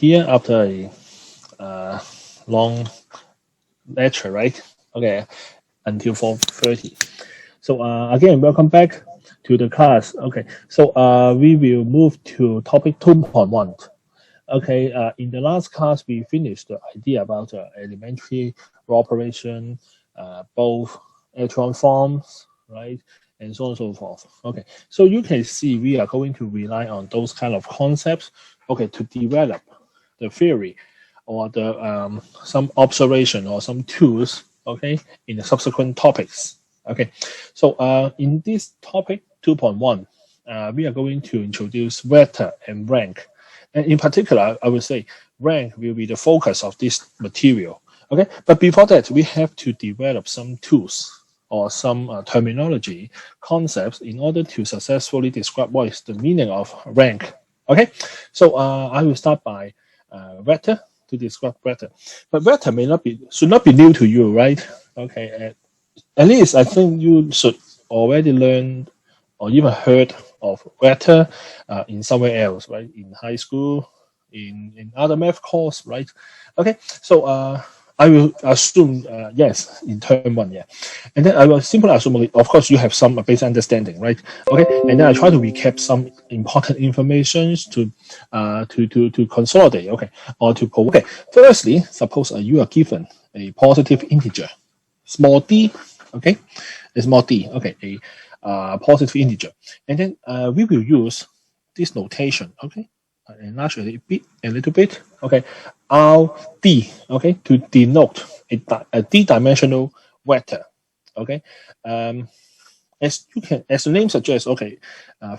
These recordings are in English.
here after a long lecture, right? Okay, until 4:30. So again, welcome back to the class. Okay, so we will move to topic 2.1. Okay, in the last class, we finished the idea about elementary operation, both electron forms, right, and so on and so forth. Okay, so you can see we are going to rely on those kind of concepts, okay, to develop the theory or the some observation or some tools, okay, in the subsequent topics. Okay, so in this topic 2.1, we are going to introduce vector and rank. And in particular, I would say rank will be the focus of this material. Okay, but before that, we have to develop some tools or some terminology concepts in order to successfully describe what is the meaning of rank. Okay, so I will start by vector to describe vector, but vector should not be new to you, right? Okay, at least I think you should already learn or even heard of vector in somewhere else, right? In high school, in other math course, right? Okay, so I will assume yes in term one, yeah, and then I will simply assume, of course, you have some basic understanding, right? Okay, and then I try to recap some important information to consolidate, okay, or to prove. Okay, firstly, suppose you are given a positive integer, small d, okay, a small d, okay, a positive integer, and then we will use this notation, okay, enlarge a little bit, okay, Rd, okay, to denote a d-dimensional vector, okay. As the name suggests, okay,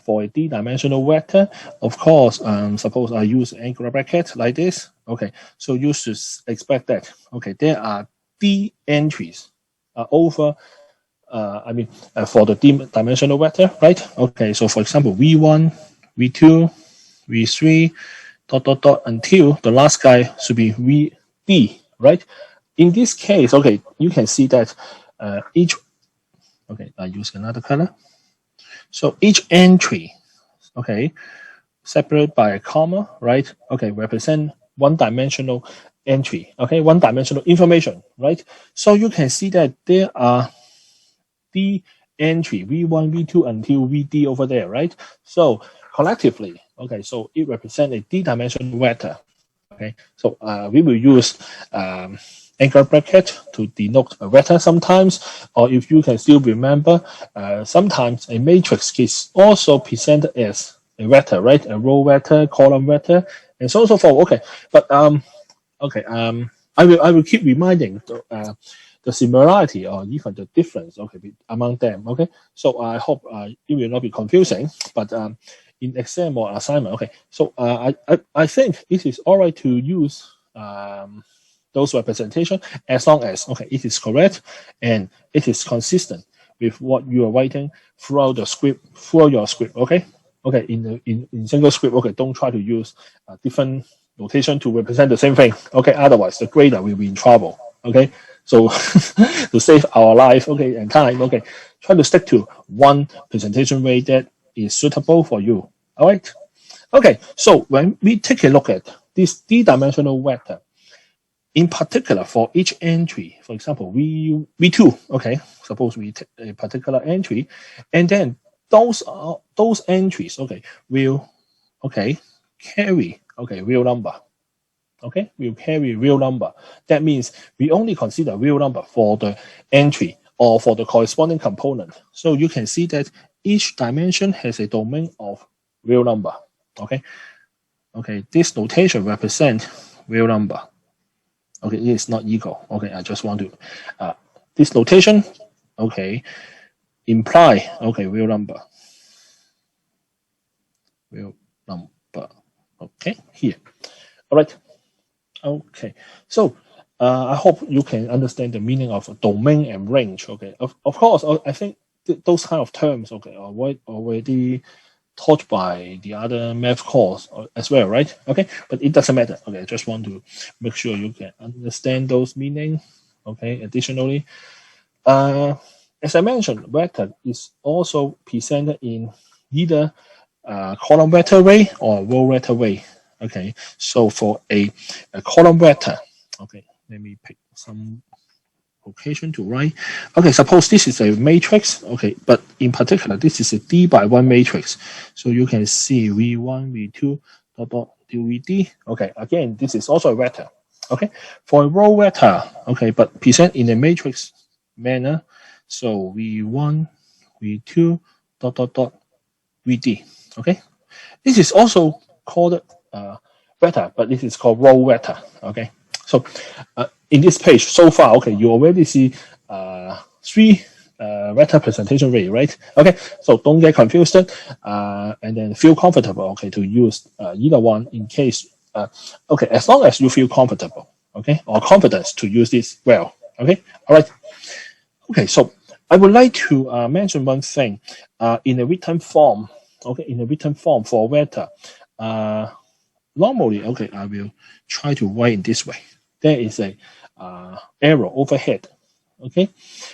for a d-dimensional vector, of course, suppose I use angular bracket like this, okay, so you should expect that, okay, there are d entries over for the d-dimensional vector, right? Okay, so for example, v1, v2, v3, until the last guy should be vd, right? In this case, okay, you can see that each, okay, I use another color. So each entry, okay, separated by a comma, right? Okay, represent one-dimensional entry, okay, one-dimensional information, right? So you can see that there are d entry v1, v2 until vd over there, right? So collectively, okay, so it represents a d-dimensional vector. Okay, so we will use anchor bracket to denote a vector sometimes, or if you can still remember, sometimes a matrix is also presented as a vector, right? A row vector, column vector, and so on and so forth. Okay, but I will keep reminding the similarity or even the difference, okay, among them. Okay, so I hope it will not be confusing, but in exam or assignment, okay, so I think it is all right to use those representation as long as, okay, it is correct and it is consistent with what you are writing throughout the script, throughout your script. Okay, okay, in single script, okay, don't try to use different notation to represent the same thing. Okay, otherwise the grader will be in trouble. Okay, so to save our life, okay, and time, okay, try to stick to one presentation way that is suitable for you. All right. Okay, so when we take a look at this d-dimensional vector, in particular for each entry, for example, v2, okay, suppose we take a particular entry, and then those entries, okay, will, okay, carry, okay, real number. Okay, will carry real number. That means we only consider real number for the entry or for the corresponding component. So you can see that each dimension has a domain of real number. Okay, okay, this notation represents real number. Okay, it is not equal. Okay, I just want to this notation, okay, imply, okay, real number. Real number. Okay, here. All right. Okay, so I hope you can understand the meaning of domain and range. Okay, of course, I think those kind of terms, okay, are already taught by the other math course as well, right? Okay, but it doesn't matter. Okay, I just want to make sure you can understand those meaning. Okay, additionally, as I mentioned, vector is also presented in either column vector way or row vector way. Okay, so for a column vector, okay, let me pick some location to write. Okay, suppose this is a matrix, okay, but in particular, this is a D by 1 matrix. So you can see V1, V2, dot, dot, till VD. Okay, again, this is also a vector. Okay, for a row vector, okay, but present in a matrix manner. So V1, V2, dot, dot, dot, VD. Okay, this is also called vector, but this is called row vector. Okay, so in this page so far, okay, you already see three vector presentation way, right? Okay, so don't get confused, and then feel comfortable, okay, to use either one in case, okay, as long as you feel comfortable, okay, or confidence to use this well, okay, all right. Okay, so I would like to mention one thing in a written form, okay, in a written form for vector. Normally, okay, I will try to write in this way. There is a arrow overhead, okay,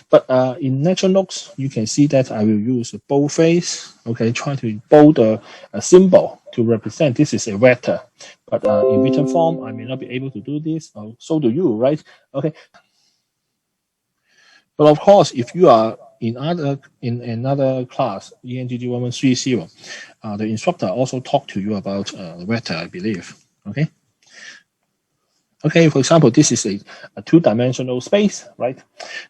but in lecture notes you can see that I will use a boldface, okay, try to bold a symbol to represent this is a vector, but in written form I may not be able to do this, so do you, right? Okay, but of course if you are in another class, ENGG 1130, the instructor also talked to you about the vector, I believe. Okay. Okay, for example, this is a two-dimensional space, right?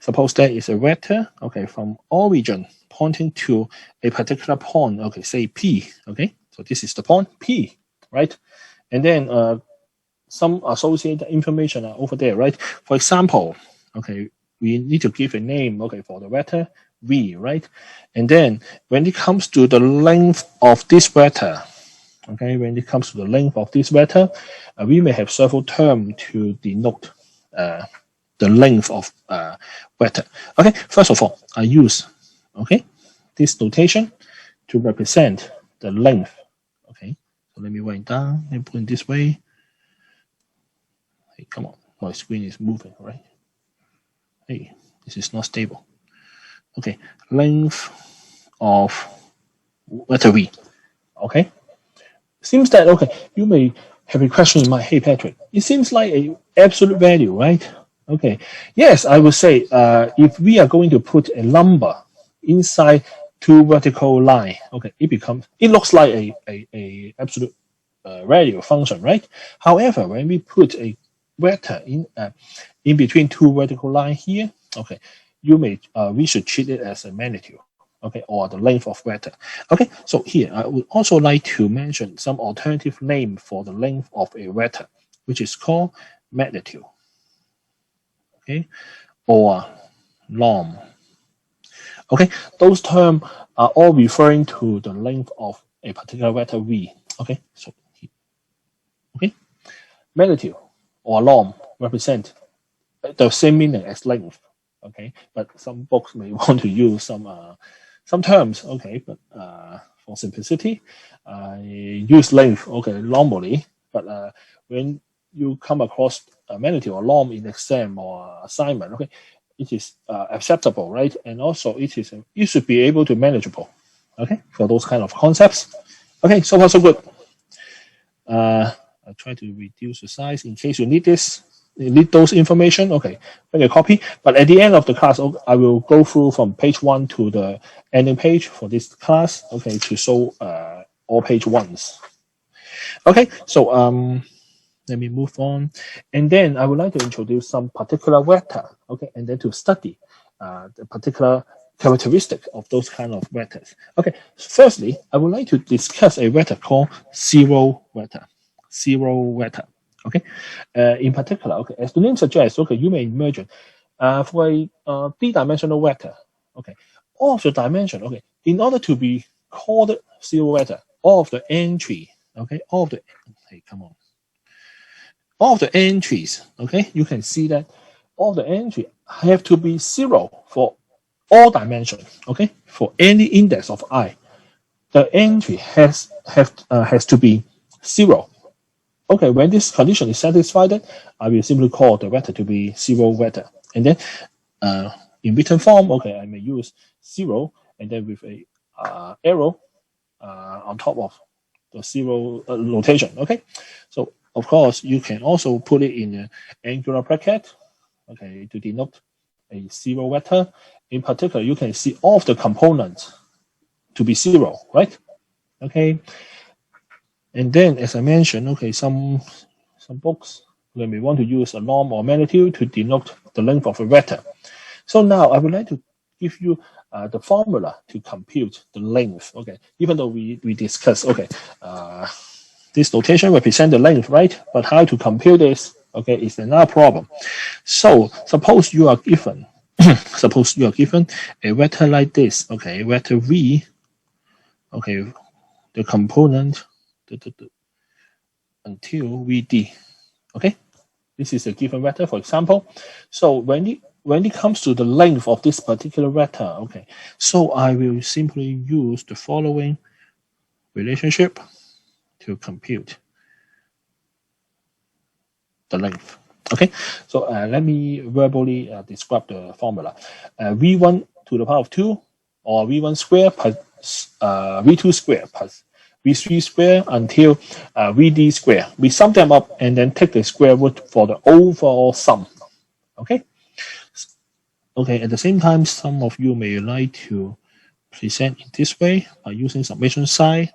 Suppose there is a vector, okay, from origin pointing to a particular point, okay, say P, okay? So this is the point P, right? And then some associated information are over there, right? For example, okay, we need to give a name, okay, for the vector V, right? And then when it comes to the length of this vector, okay, when it comes to the length of this vector, we may have several terms to denote the length of vector. Okay, first of all, I use, okay, this notation to represent the length. Okay, so let me write it down and put it this way. Hey, come on, my screen is moving, right? Hey, this is not stable. Okay, length of vector V. Okay. Seems that, okay, you may have a question in mind. Hey, Patrick, it seems like a absolute value, right? Okay. Yes, I would say if we are going to put a number inside two vertical line, okay, it looks like a absolute value function, right? However, when we put a vector in between two vertical line here, okay, we should treat it as a magnitude, okay, or the length of vector. Okay, so here I would also like to mention some alternative name for the length of a vector, which is called magnitude, okay, or norm. Okay, those terms are all referring to the length of a particular vector V. Okay, so okay, magnitude or norm represent the same meaning as length. Okay, but some books may want to use some terms. Okay, but for simplicity, I use length. Okay, normally, but when you come across a magnitude or norm in exam or assignment, okay, it is acceptable, right? And also you should be able to manageable. Okay, for those kind of concepts. Okay, so far so good. I try to reduce the size in case you need this. You need those information, okay, make a copy. But at the end of the class, I will go through from page 1 to the ending page for this class, okay, to show all page 1s. Okay, so let me move on. And then I would like to introduce some particular vector, okay, and then to study the particular characteristic of those kind of vectors. Okay, firstly, I would like to discuss a vector called zero vector. Zero vector. Okay, in particular, okay, as the name suggests, okay, you may imagine for a three-dimensional vector, okay, all of the dimension, okay, in order to be called zero vector, all of the entry, okay, all of the entries, okay, you can see that all the entry have to be zero for all dimension, okay, for any index of I, the entry has to be zero. Okay, when this condition is satisfied, I will simply call the vector to be zero vector. And then in written form, okay, I may use zero and then with a arrow on top of or zero notation. Okay, so of course you can also put it in an angular bracket, okay, to denote a zero vector. In particular, you can see all of the components to be zero, right? Okay, and then as I mentioned, okay, some books when we want to use a norm or magnitude to denote the length of a vector. So now I would like to give you the formula to compute the length. Okay, even though we discussed, okay, this notation represents the length, right? But how to compute this, okay, is another problem. So suppose you are given, suppose you are given a vector like this, okay, vector v, okay, the component until vd, okay. This is a given vector, for example. So when it comes to the length of this particular vector, okay, so I will simply use the following relationship to compute the length. Okay, so let me verbally describe the formula. V1 to the power of 2 or V1 square plus V2 square plus V3 square until VD square. We sum them up and then take the square root for the overall sum. Okay. Okay, at the same time, some of you may like to present in this way by using summation sign.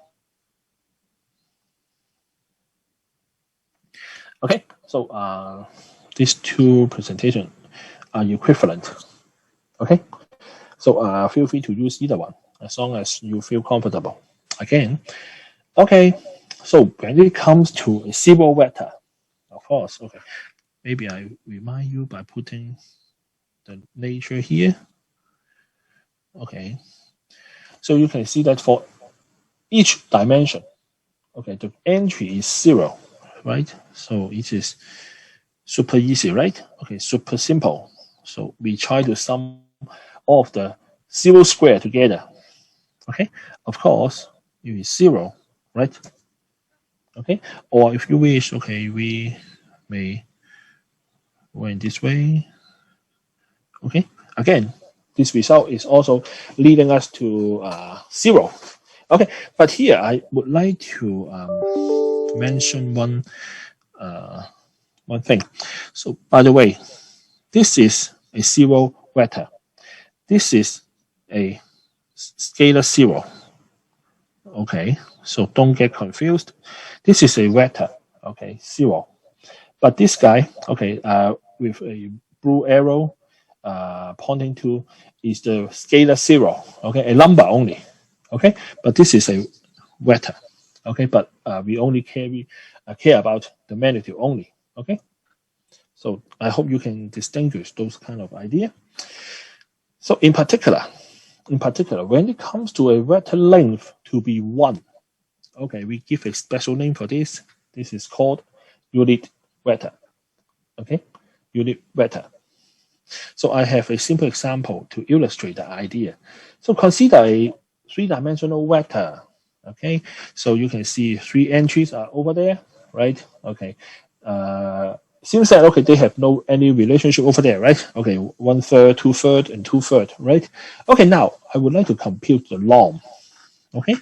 Okay, so these two presentations are equivalent. Okay, so feel free to use either one as long as you feel comfortable. Again, okay, so when it comes to a zero vector, of course, okay, maybe I remind you by putting the nature here. Okay, so you can see that for each dimension, okay, the entry is 0, right? So it is super easy, right? Okay, super simple. So we try to sum all of the 0 square together. Okay, of course, it is 0, right? Okay, or if you wish, okay, we may go in this way. Okay, again, this result is also leading us to 0. Okay, but here I would like to mention one thing. So, by the way, this is a zero vector. This is a scalar 0. Okay, so don't get confused. This is a vector. Okay, 0. But this guy, okay, with a blue arrow pointing to is the scalar 0. Okay, a number only. Okay, but this is a vector. Okay, but we only care about the magnitude only. Okay, so I hope you can distinguish those kind of idea. So in particular, when it comes to a vector length to be 1, okay, we give a special name for this. This is called unit vector. Okay, unit vector. So I have a simple example to illustrate the idea. So consider a three-dimensional vector. Okay, so you can see 3 entries are over there, right? Okay, seems that okay they have no any relationship over there, right? Okay, 1/3, 2/3, and 2/3, right? Okay, now I would like to compute the norm. Okay,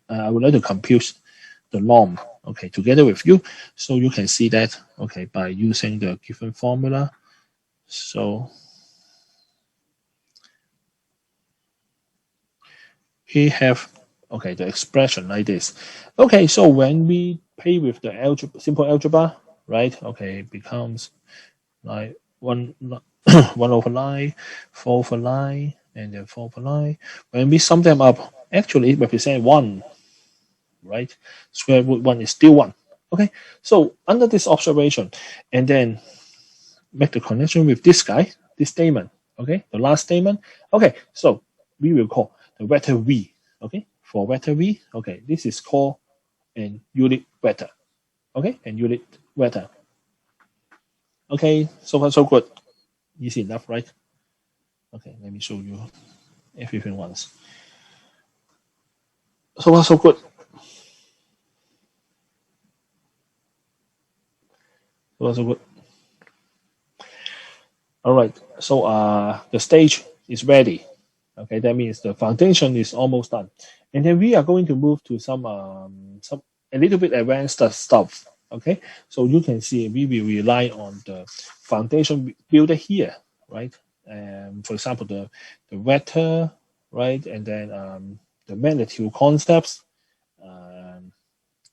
I would like to compute the norm. Okay, together with you, so you can see that okay by using the given formula. So we have okay the expression like this. Okay, so when we play with the algebra, simple algebra, right? Okay, it becomes like 1/9, 4/9, and then 4/9. When we sum them up, actually it represents 1, right? Square root 1 is still 1. Okay, so under this observation, and then make the connection with this guy, this statement. Okay, the last statement. Okay, so we will call the vector v. Okay, for vector v, okay, this is called an unit vector. Okay, an unit vector. Okay, so far so good. Easy enough, right? Okay, let me show you everything once. So far so good. So far so good. All right, so the stage is ready. Okay, that means the foundation is almost done. And then we are going to move to some a little bit advanced stuff. Okay, so you can see we will rely on the foundation builder here, right? For example, the vector, right, and then the magnitude concepts, um,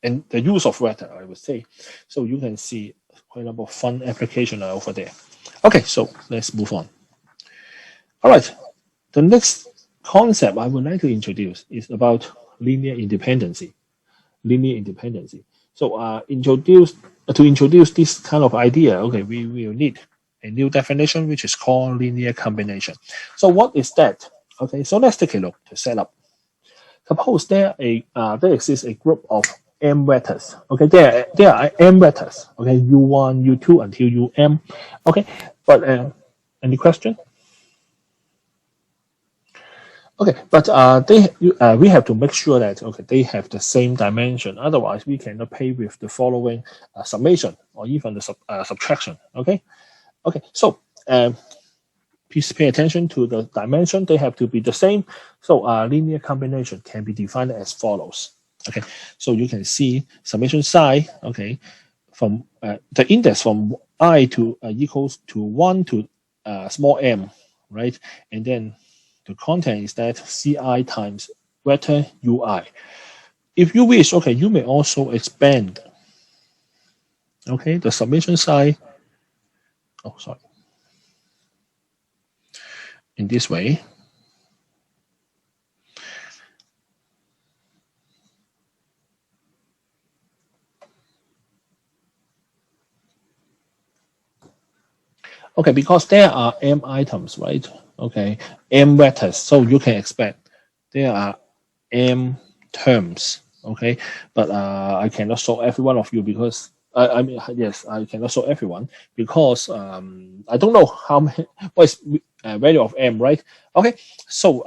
and the use of vector, I would say. So you can see quite a number of fun applications over there. Okay, so let's move on. All right, the next concept I would like to introduce is about linear independency. Linear independency. So to introduce this kind of idea, okay, we will need a new definition which is called linear combination. So what is that? Okay, so let's take a look to set up. Suppose there exists a group of m vectors. Okay, there are m vectors. Okay, u1, u2 until um. Okay, but any question? Okay, but we have to make sure that okay they have the same dimension. Otherwise, we cannot pay with the following summation or even the subtraction. Okay, okay. So please pay attention to the dimension. They have to be the same. So linear combination can be defined as follows. Okay, so you can see summation psi. Okay, from the index from I to equals to 1 to small m, right? And then the content is that Ci times vector Ui. If you wish, okay, you may also expand, okay, the summation psi, oh, sorry, in this way. Okay, because there are m items, right? Okay, m vectors, so you can expect there are m terms, okay? But I cannot show every one of you because I mean yes, I cannot show everyone because I don't know how many what is value of m, right? Okay, so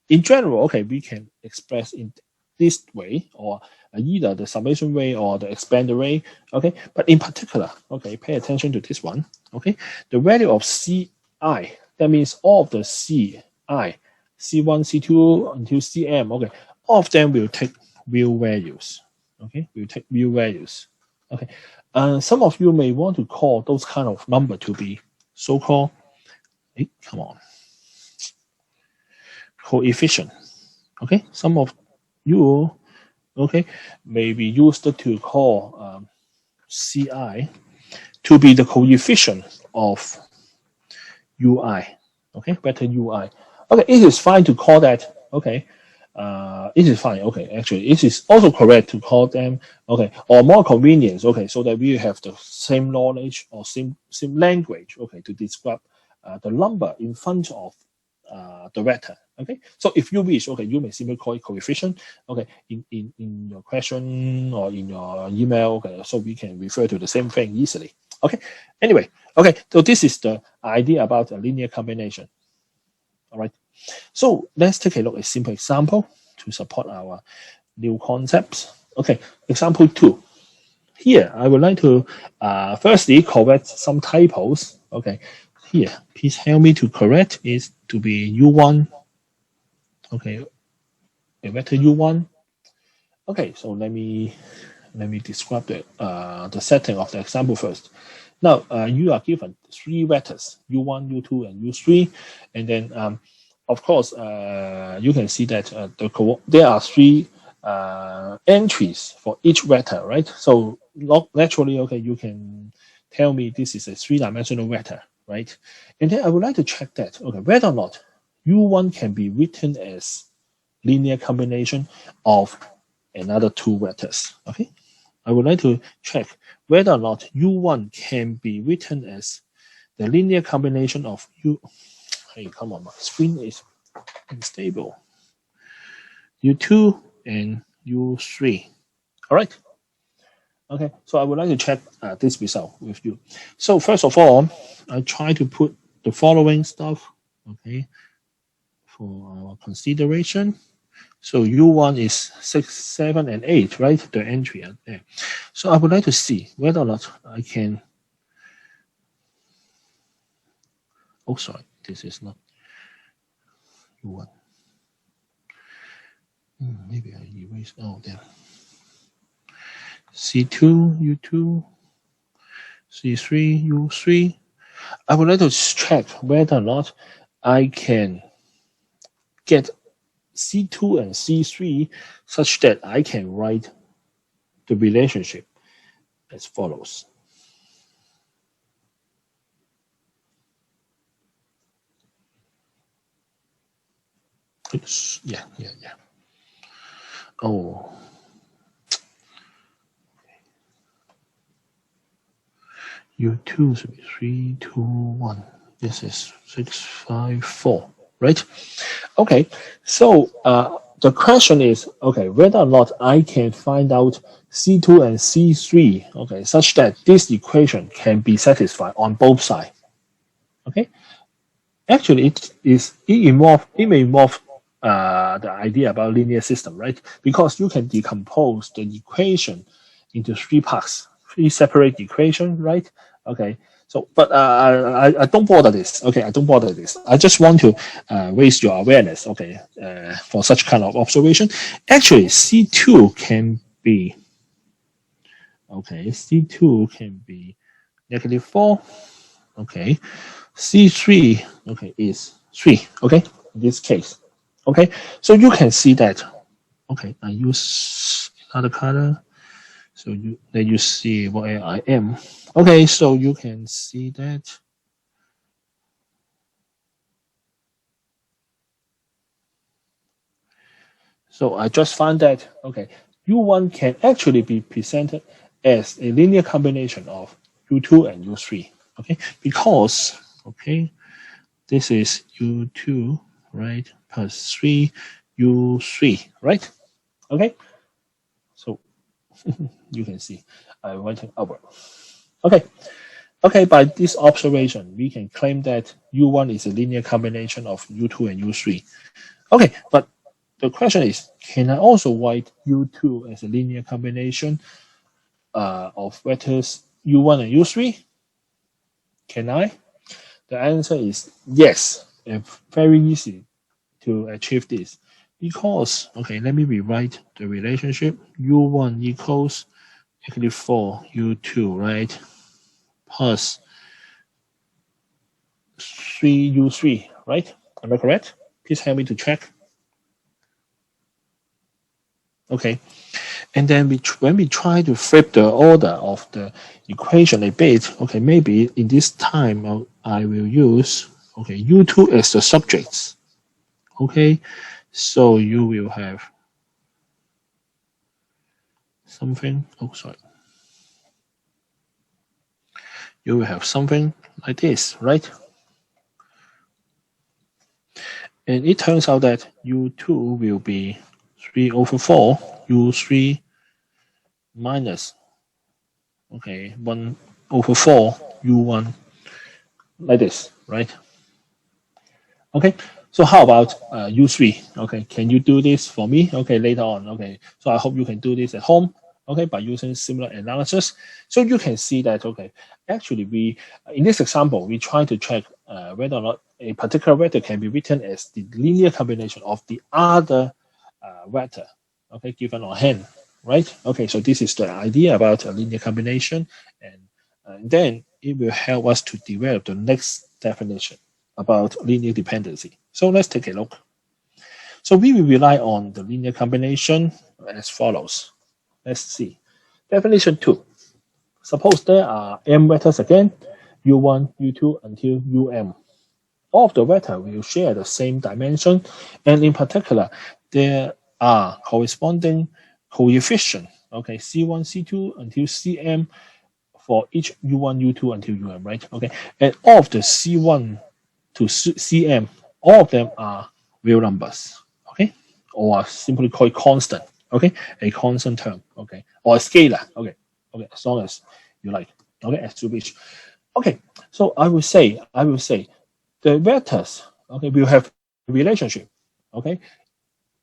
in general, okay, we can express in this way or either the summation way or the expander way, okay? But in particular, okay, pay attention to this one, okay? The value of Ci, that means all of the Ci, C1, C2 until Cm, okay, all of them will take real values, okay? Will take real values, okay? Some of you may want to call those kind of number to be so-called, come on, coefficient, okay? Some of you, okay, may be used to call Ci to be the coefficient of Ui, okay, vector Ui. Okay, it is fine to call that, okay, it is fine, okay, actually, it is also correct to call them, okay, or more convenience, okay, so that we have the same knowledge or same language, okay, to describe the number in front of the vector, okay. So if you wish, okay, you may simply call it coefficient, okay, in your question or in your email, okay, so we can refer to the same thing easily, okay. Anyway, okay, so this is the idea about a linear combination, all right. So let's take a look at a simple example to support our new concepts. Okay, example 2. Here, I would like to firstly correct some typos. Okay, here, please help me to correct is to be U1. Okay, a vector U1. Okay, so let me describe the setting of the example first. Now, you are given 3 vectors, U1, U2, and U3, and then of course, you can see that there are 3 entries for each vector, right? So naturally, okay, you can tell me this is a 3-dimensional vector, right? And then I would like to check that, okay, whether or not U1 can be written as linear combination of another 2 vectors, okay? I would like to check whether or not U1 can be written as the linear combination of U. Hey, come on, my screen is unstable. U2 and U3. All right. Okay, so I would like to check this result with you. So first of all, I try to put the following stuff, okay, for our consideration. So U1 is 6, 7, and 8, right? The entry are there. So I would like to see whether or not I can. Oh, sorry, this is not U1. Maybe I erase all of them. C2, U2, C3, U3. I would like to check whether or not I can get C2 and C3 such that I can write the relationship as follows. Oops. Yeah. Oh. U2 should be 3, 2, 1. This is 6, 5, 4, right? Okay, so the question is, okay, whether or not I can find out C2 and C3, okay, such that this equation can be satisfied on both sides. Okay, actually, it may involve the idea about linear system, right? Because you can decompose the equation into three parts, three separate equations, right? Okay. So, but I don't bother this. Okay, I don't bother this. I just want to raise your awareness. Okay, for such kind of observation. Actually, C2 can be C2 can be -4. Okay, C3 is 3. Okay, in this case. Okay, so you can see that. Okay, I use another color. So you see where I am. Okay, so you can see that. So I just found that, okay, U1 can actually be presented as a linear combination of U2 and U3, okay, because, okay, this is U2, right, plus 3, U3, right, okay, so you can see I went upward. Okay, by this observation, we can claim that U1 is a linear combination of U2 and U3. Okay, but the question is, can I also write U2 as a linear combination of vectors U1 and U3? Can I? The answer is yes. It's very easy to achieve this because, okay, let me rewrite the relationship. U1 equals actually 4 U2, right? Plus 3 U3, right? Am I correct? Please help me to check. Okay. And then when we try to flip the order of the equation a bit, okay, maybe in this time I will use, okay, U2 as the subjects. Okay, so you will have something, you will have something like this, right? And it turns out that U2 will be 3 over 4, U3 minus, 1 over 4, U1, like this, right? Okay, so how about U3? Okay, can you do this for me? Okay, later on. Okay, so I hope you can do this at home. Okay, by using similar analysis. So you can see that, okay, actually we, in this example, we try to check whether or not a particular vector can be written as the linear combination of the other vector, okay, given on hand, right? Okay, so this is the idea about a linear combination, and then it will help us to develop the next definition about linear dependency. So let's take a look. So we will rely on the linear combination as follows. Let's see. Definition 2. Suppose there are m vectors again, u1, u2 until um. All of the vectors will share the same dimension, and in particular, there are corresponding coefficients, okay, c1, c2 until cm for each u1, u2 until um, right? Okay, and all of the c1 to cm, all of them are real numbers, okay, or simply called constant, okay, a constant term, okay, or a scalar, okay, as long as you like, okay, as you wish. Okay, so I will say the vectors, okay, will have a relationship, okay,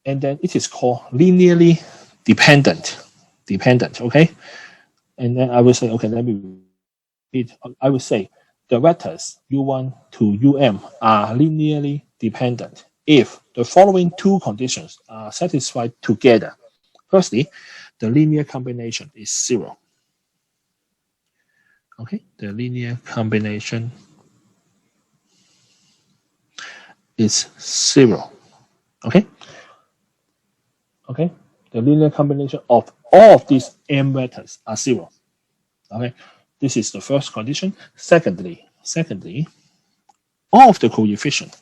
and then it is called linearly dependent, okay, and then I will say, okay, let me repeat. I will say the vectors u1 to um are linearly dependent if the following two conditions are satisfied together. Firstly, the linear combination is 0. Okay, the linear combination is 0. Okay, okay, the linear combination of all of these m vectors are 0. Okay, this is the first condition. Secondly, all of the coefficient,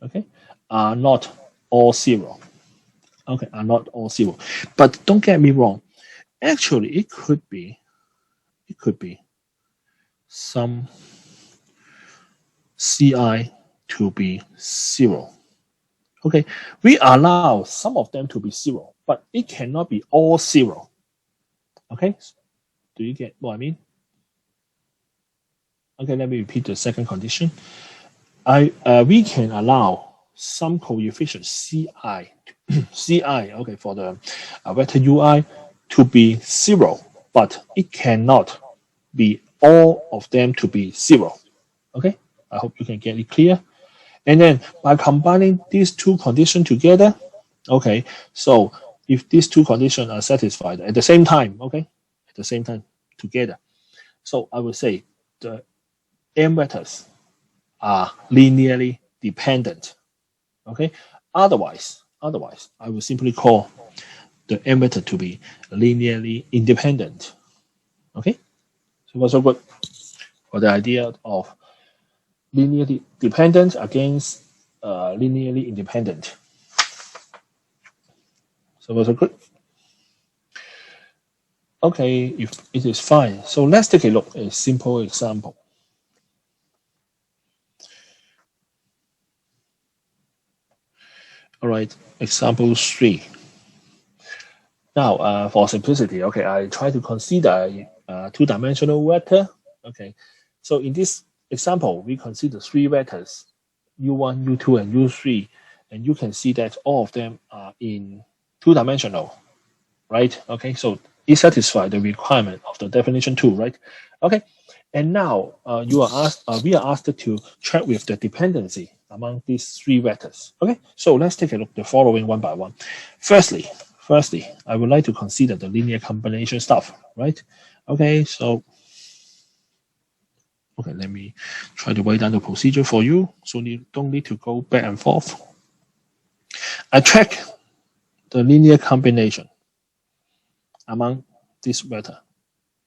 okay, are not all 0. Okay, are not all 0. But don't get me wrong. Actually, it could be some Ci to be 0. Okay, we allow some of them to be 0, but it cannot be all 0. Okay, do you get what I mean? Okay, let me repeat the second condition. We can allow some coefficient Ci, okay, for the vector Ui to be 0, but it cannot be all of them to be 0. Okay, I hope you can get it clear. And then by combining these two conditions together, okay, so if these two conditions are satisfied at the same time, okay, at the same time together, so I would say the m vectors are linearly dependent. Okay, otherwise, I will simply call the m vector to be linearly independent. Okay, so what's so good for the idea of linearly dependent against linearly independent. So what's so good? Okay, if it is fine, so let's take a look at a simple example. All right, example 3. Now, for simplicity, okay, I try to consider a two-dimensional vector. Okay, so in this example, we consider 3 vectors, u1, u2, and u3, and you can see that all of them are in two-dimensional, right? Okay, so it satisfies the requirement of the definition 2, right? Okay, and now we are asked to check with the dependency among these 3 vectors. Okay, so let's take a look at the following one by one. Firstly, I would like to consider the linear combination stuff, right? Okay, so let me try to write down the procedure for you, so you don't need to go back and forth. I check the linear combination among this vector.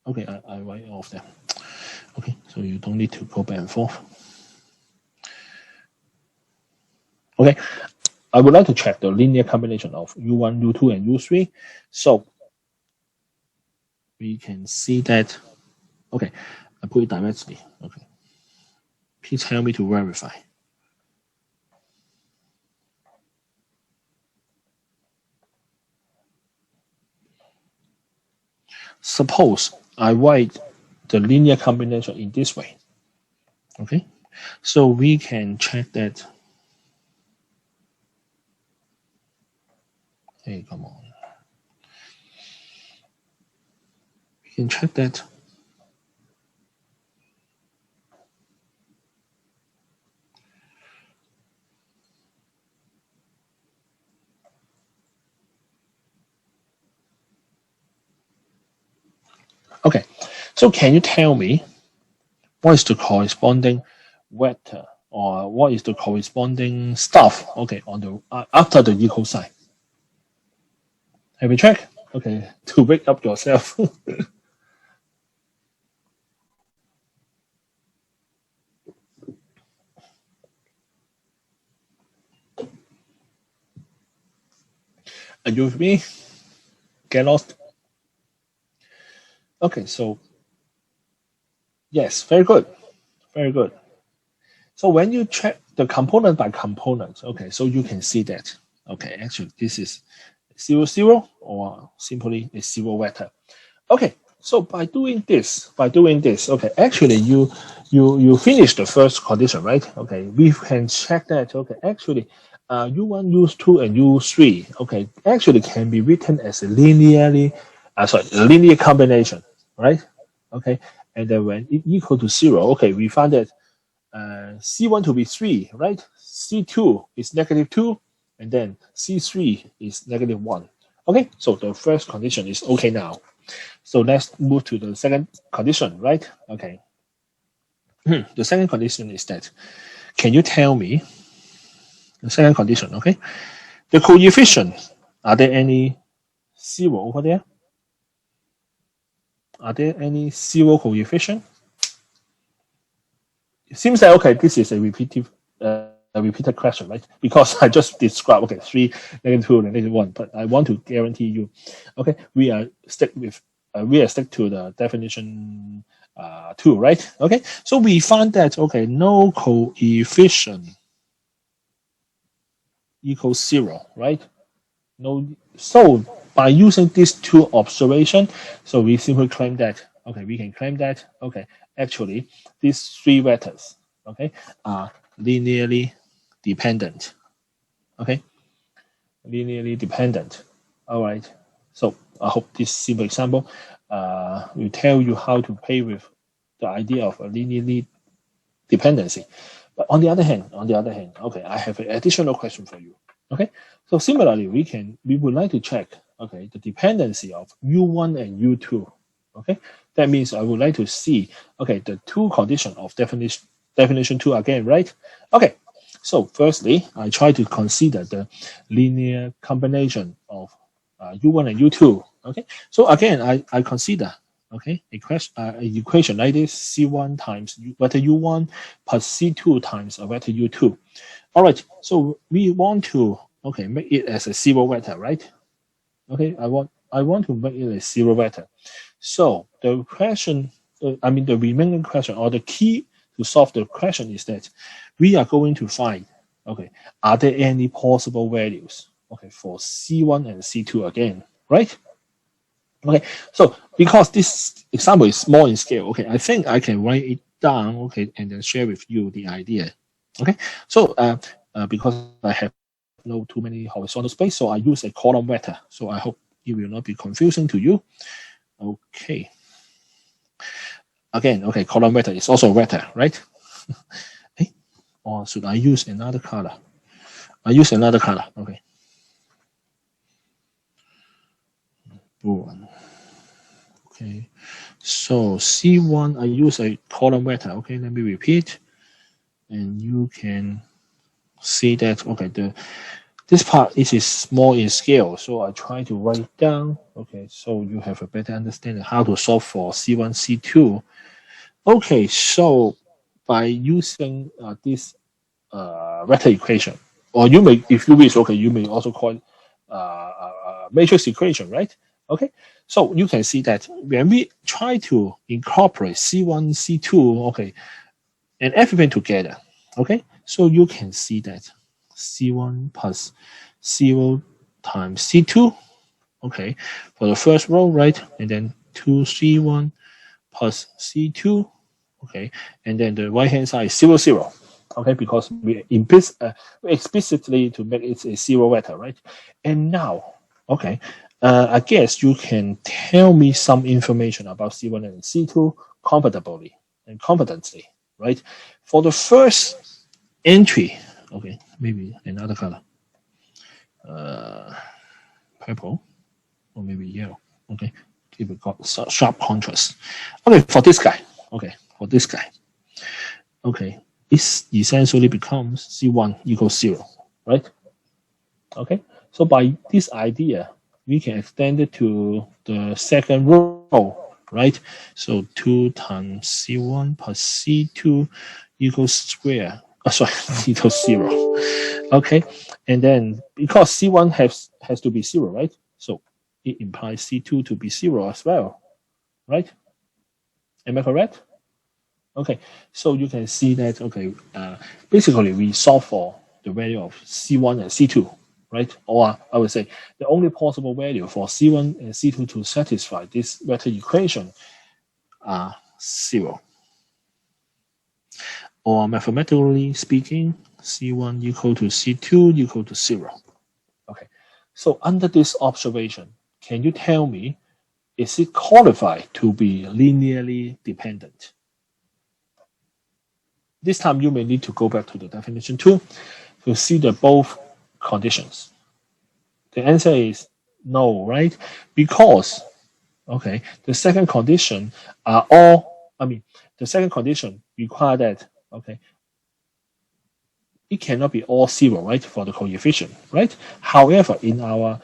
Okay, I write all of them. Okay, so you don't need to go back and forth. Okay, I would like to check the linear combination of u1, u2, and u3. So we can see that. Okay, I put it directly. Okay, please help me to verify. Suppose I write the linear combination in this way. Okay, so we can check that. Hey, come on. We can check that. Okay, so can you tell me what is the corresponding vector, or what is the corresponding stuff? Okay, on the after the equal sign. Have you checked? Okay, to wake up yourself. Are you with me? Get lost? Okay, so yes, very good. Very good. So when you check the component by component, okay, so you can see that, okay, actually this is 0, 0, or simply a 0 vector. Okay, so by doing this, okay, actually you finish the first condition, right? Okay, we can check that, okay, actually u1, u2, and u3, okay, actually can be written as a linear combination, right? Okay, and then when it equal to 0, okay, we find that C1 to be 3, right? C2 is -2, and then C3 is -1. Okay, so the first condition is okay now. So let's move to the second condition, right? Okay. The second condition is that, can you tell me the second condition, okay? The coefficient, are there any 0 over there? Are there any 0 coefficient? It seems that, okay, this is a repeated question, right? Because I just described, okay, 3, -2, -1, but I want to guarantee you, okay, we are stick to the definition 2, right? Okay, so we found that, okay, no coefficient equals 0, right? No. So by using these two observations, so we simply claim that, okay, we can claim that, okay, actually these 3 vectors, okay, are linearly dependent. Okay, linearly dependent. All right. So I hope this simple example will tell you how to play with the idea of a linearly dependency. But on the other hand, okay, I have an additional question for you. Okay, so similarly, we would like to check, okay, the dependency of U1 and U2. Okay, that means I would like to see, okay, the two conditions of definition 2 again, right? Okay, so firstly, I try to consider the linear combination of U1 and U2. Okay, so again, I consider, okay, an equation like this: C1 times vector U1 plus C2 times a vector U2. All right, so we want to, okay, make it as a 0 vector, right? Okay, I want to make it a 0 vector. So the question, the remaining question, or the key to solve the question, is that we are going to find, okay, are there any possible values, okay, for C1 and C2 again, right? Okay, so because this example is small in scale, okay, I think I can write it down, okay, and then share with you the idea. Okay, so because I have no too many horizontal space, so I use a column vector. So I hope it will not be confusing to you. Okay. Again, okay, column vector is also a vector, right? Hey, or should I use another color? I use another color. Okay. Blue one. Okay. So C1, I use a column vector. Okay, let me repeat. And you can see that, okay, this part is small in scale, so I try to write it down. Okay, so you have a better understanding how to solve for C1, C2. Okay, so by using this vector equation, or you may, if you wish, okay, you may also call it matrix equation, right? Okay, so you can see that when we try to incorporate C1, C2, okay, and everything together, okay, so you can see that C1 plus 0 times C2, okay, for the first row, right, and then 2C1 plus C2, okay, and then the right hand side is 0, 0, okay, because we explicitly to make it a 0 vector, right? And now, okay, I guess you can tell me some information about C1 and C2 comfortably and confidently, right? For the first entry, okay, maybe another color, purple, or maybe yellow, okay, if we got sharp contrast. Okay, for this guy, okay, it essentially becomes C1 equals 0, right? Okay, so by this idea, we can extend it to the second row, right? So 2 times C1 plus C2 equals square. Equals 0. Okay, and then because C1 has to be 0, right? So it implies C2 to be 0 as well, right? Am I correct? Okay, so you can see that, okay, basically we solve for the value of C1 and C2, right? Or I would say the only possible value for C1 and C2 to satisfy this vector equation are 0. Or mathematically speaking, C1 equal to C2 equal to 0. Okay, so under this observation, can you tell me, is it qualified to be linearly dependent? This time you may need to go back to the definition 2 to see the both conditions. The answer is no, right? Because, okay, the second condition are all, the second condition require that, okay, it cannot be all 0, right, for the coefficient, right? However, in our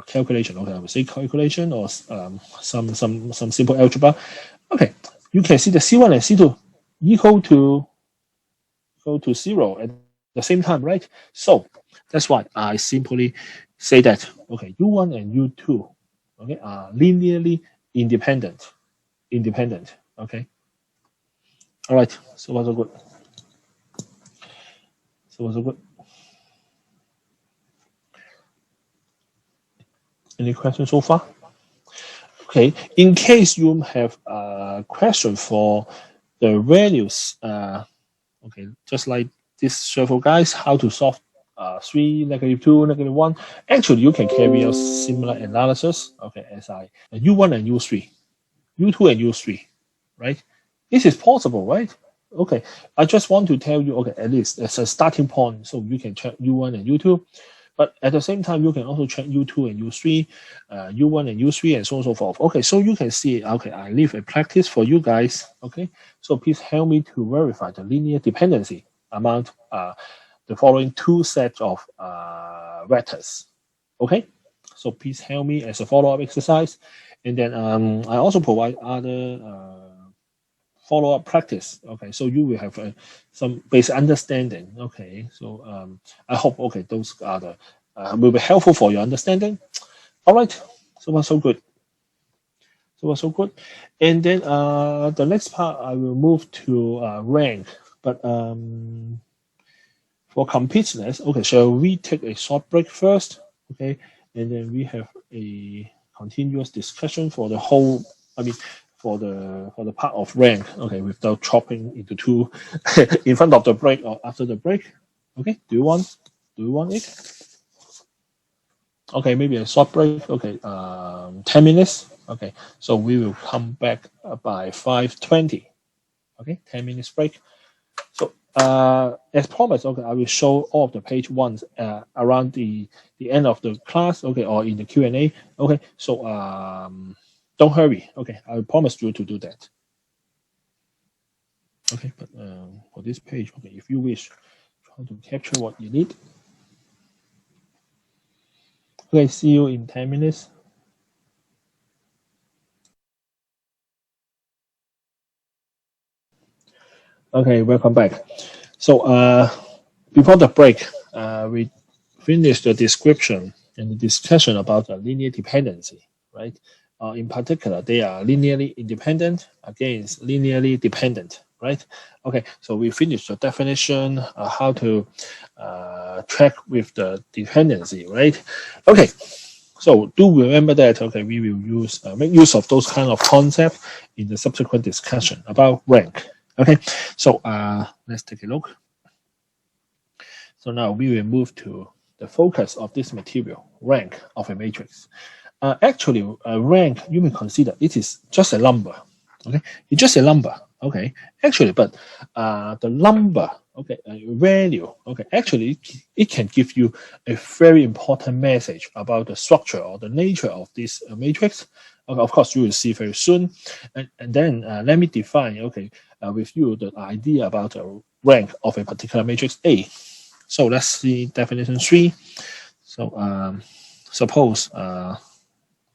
calculation, okay, I would say calculation or some simple algebra, okay, you can see the C1 and C2 equal to 0 at the same time, right? So that's why I simply say that, okay, U1 and U2, okay, are linearly independent, okay? All right, so what's so good? So good. Any questions so far? Okay, in case you have a question for the values, okay, just like this several guys, how to solve 3, -2, -1. Actually, you can carry out similar analysis, okay, as U1 and U3, U2 and U3, right? This is possible, right? Okay, I just want to tell you, okay, at least as a starting point, so you can check U1 and U2. But at the same time, you can also check U2 and U3, U1 and U3, and so on and so forth. Okay, so you can see, okay, I leave a practice for you guys. Okay, so please help me to verify the linear dependency among the following 2 sets of vectors. Okay, so please help me as a follow-up exercise. And then I also provide other follow-up practice. Okay, so you will have some basic understanding. Okay, so I hope, okay, those are the will be helpful for your understanding. All right, so far so good. And then the next part I will move to rank, but for completeness, okay, shall we take a short break first? Okay, and then we have a continuous discussion for the whole, for the part of rank, okay, without chopping into 2 in front of the break or after the break. Okay, do you want it? Okay, maybe a short break. Okay, 10 minutes. Okay, so we will come back by 5:20. Okay, 10 minutes break. So as promised, okay, I will show all of the page ones around the end of the class, okay, or in the Q&A. Okay, so don't hurry. Okay, I promise you to do that. Okay, but for this page, okay, if you wish, try to capture what you need. Okay, see you in 10 minutes. Okay, welcome back. So before the break, we finished the description and the discussion about the linear dependency, right? In particular, they are linearly independent against linearly dependent, right? Okay, so we finished the definition, how to track with the dependency, right? Okay, so do remember that, okay, we will make use of those kind of concepts in the subsequent discussion about rank. Okay, so let's take a look. So now we will move to the focus of this material, rank of a matrix. Actually, rank, you may consider it is just a number. Okay, it's just a number. Okay, actually, but the number, okay, value, okay, actually it can give you a very important message about the structure or the nature of this matrix. Okay, of course, you will see very soon. And then let me define, okay, with you the idea about the rank of a particular matrix A. So let's see definition 3. So suppose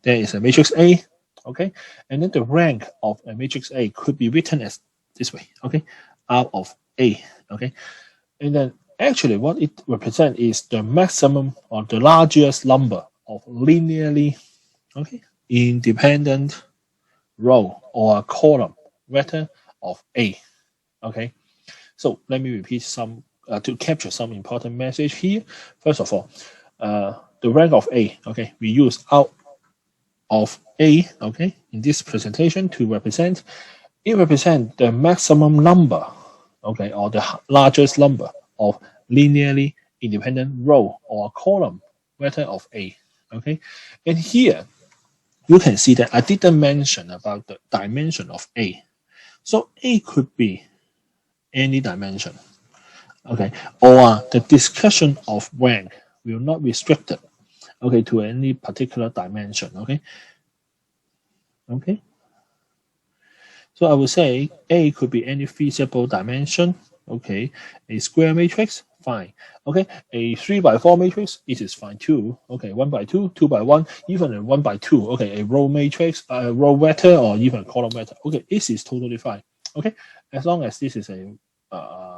there is a matrix A, okay, and then the rank of a matrix A could be written as this way, okay, R of A, okay, and then actually what it represents is the maximum or the largest number of linearly, okay, independent row or column vector of A, okay. So let me repeat some to capture some important message here. First of all, the rank of A, okay, we use out of A, okay, in this presentation to represent, it represents the maximum number, okay, or the largest number of linearly independent row or column vector of A, okay. And here you can see that I didn't mention about the dimension of A. So A could be any dimension. Okay, or the discussion of rank will not be restricted, okay, to any particular dimension. Okay. So I would say A could be any feasible dimension. Okay, a square matrix, fine. Okay, a 3 by 4 matrix, it is fine too. Okay, 1 by 2, 2 by 1, even a 1 by 2. Okay, a row matrix, a row vector, or even a column vector. Okay, this is totally fine. Okay, as long as this is a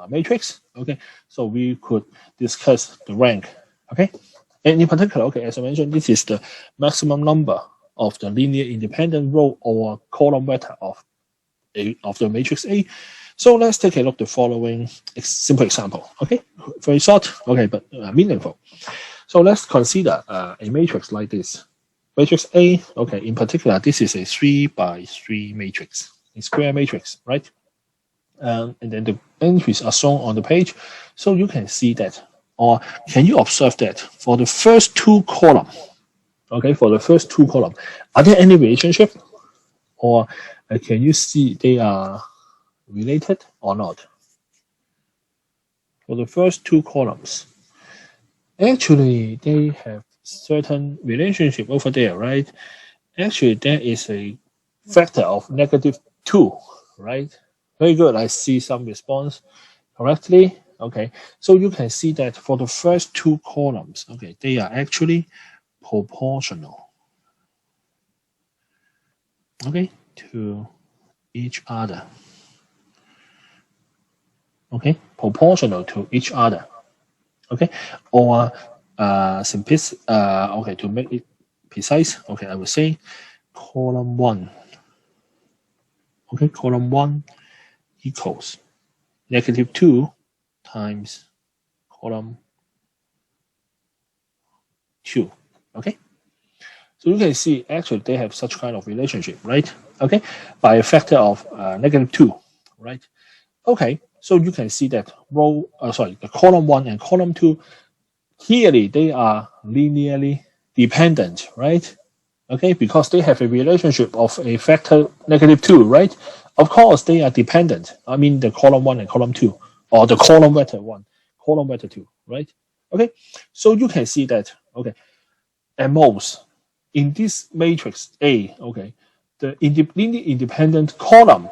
matrix. Okay, so we could discuss the rank. Okay, and in particular, okay, as I mentioned, this is the maximum number of the linear independent row or column vector of the matrix A. So let's take a look at the following simple example. Okay, very short, okay, but meaningful. So let's consider a matrix like this. Matrix A, okay, in particular, this is a 3 by 3 matrix, a square matrix, right? And then the entries are shown on the page. So you can see that, or can you observe that for the first two columns, okay, for the first two columns, are there any relationship? Or can you see they are related or not? For the first two columns, actually they have certain relationship over there, right? Actually, there is a factor of -2, right? Very good. I see some response correctly. Okay, so you can see that for the first two columns, okay, they are actually proportional, okay, to each other. Okay, proportional to each other. Okay, or okay, to make it precise, okay, I will say column 1. Okay, column 1 equals -2 times column 2. Okay, so you can see actually they have such kind of relationship, right? Okay, by a factor of -2, right? Okay, so you can see that the column 1 and column 2, clearly they are linearly dependent, right? Okay, because they have a relationship of a factor -2, right? Of course, they are dependent. I mean, the column 1 and column 2, or the column vector 1, column vector 2, right? Okay, so you can see that, okay, at most, in this matrix A, okay, the linear independent column,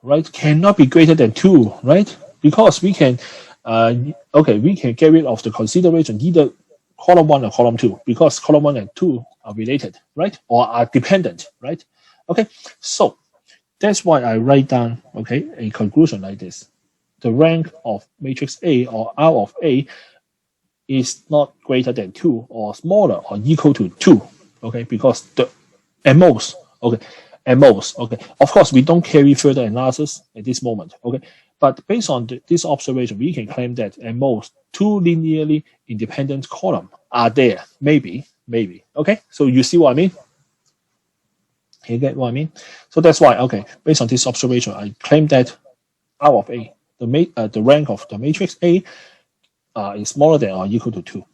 right, cannot be greater than 2, right? Because we can, we can get rid of the consideration either column 1 or column 2, because column 1 and 2 are related, right, or are dependent, right? Okay, so that's why I write down, okay, a conclusion like this. The rank of matrix A or R of A is not greater than 2 or smaller or equal to 2, okay, because at most, okay, of course, we don't carry further analysis at this moment, okay, but based on this observation, we can claim that at most 2 linearly independent columns are there, maybe, okay, so you see what I mean? Can you get what I mean? So that's why, okay, based on this observation, I claim that R of A, the rank of the matrix A, is smaller than or equal to 2.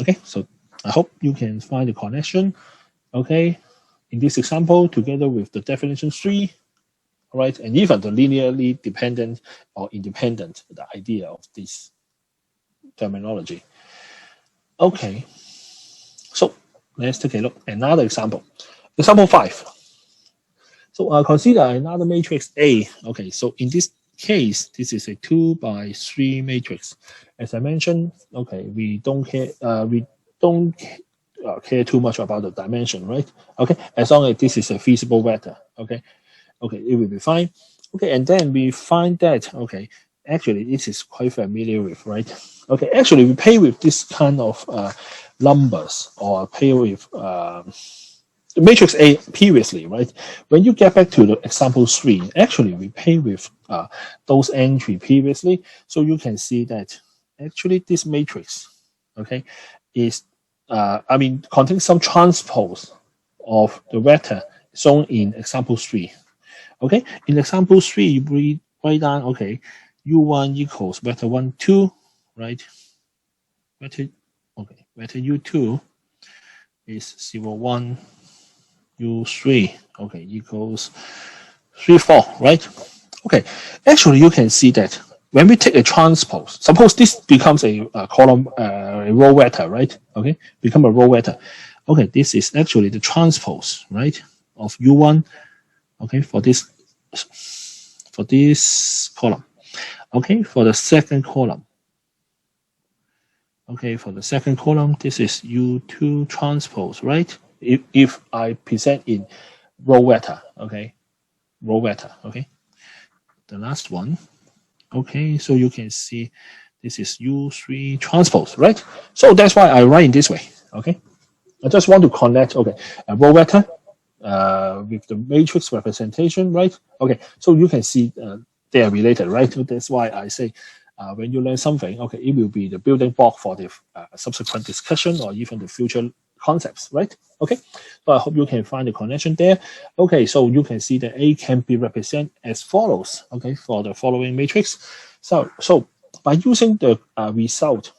Okay, so I hope you can find the connection, okay, in this example, together with the definition 3, right, and even the linearly dependent or independent, the idea of this terminology. Okay, so let's take a look at another example. Example 5. So consider another matrix A. Okay, so in this case, this is a 2 by 3 matrix. As I mentioned, okay, we don't care too much about the dimension, right? Okay, as long as this is a feasible vector, okay, it will be fine. Okay, and then we find that, okay, actually this is quite familiar with, right? Okay, actually we pay with this kind of numbers, or pay with the matrix A previously, right? When you get back to the example 3, actually we pay with those entry previously, so you can see that actually this matrix, okay, is contains some transpose of the vector shown in example 3. Okay, in example 3, we write down, okay, u1 equals vector 1, 2, right? Vector u2 is 0, 1, u3, okay, equals 3, 4, right? Okay, actually you can see that when we take a transpose, suppose this becomes a column, a row vector, right? Okay, become a row vector. Okay, this is actually the transpose, right, of U1. Okay, for this column. Okay, for the second column. Okay, for the second column, this is U2 transpose, right? If I present in row vector, okay, row vector, okay. The last one, okay, so you can see this is U3 transpose, right? So that's why I write in this way, okay. I just want to connect, okay, a row vector with the matrix representation, right? Okay, so you can see they are related, right? So that's why I say when you learn something, okay, it will be the building block for the subsequent discussion or even the future concepts, right? Okay, so I hope you can find the connection there. Okay, so you can see that A can be represented as follows, okay, for the following matrix. So by using the result,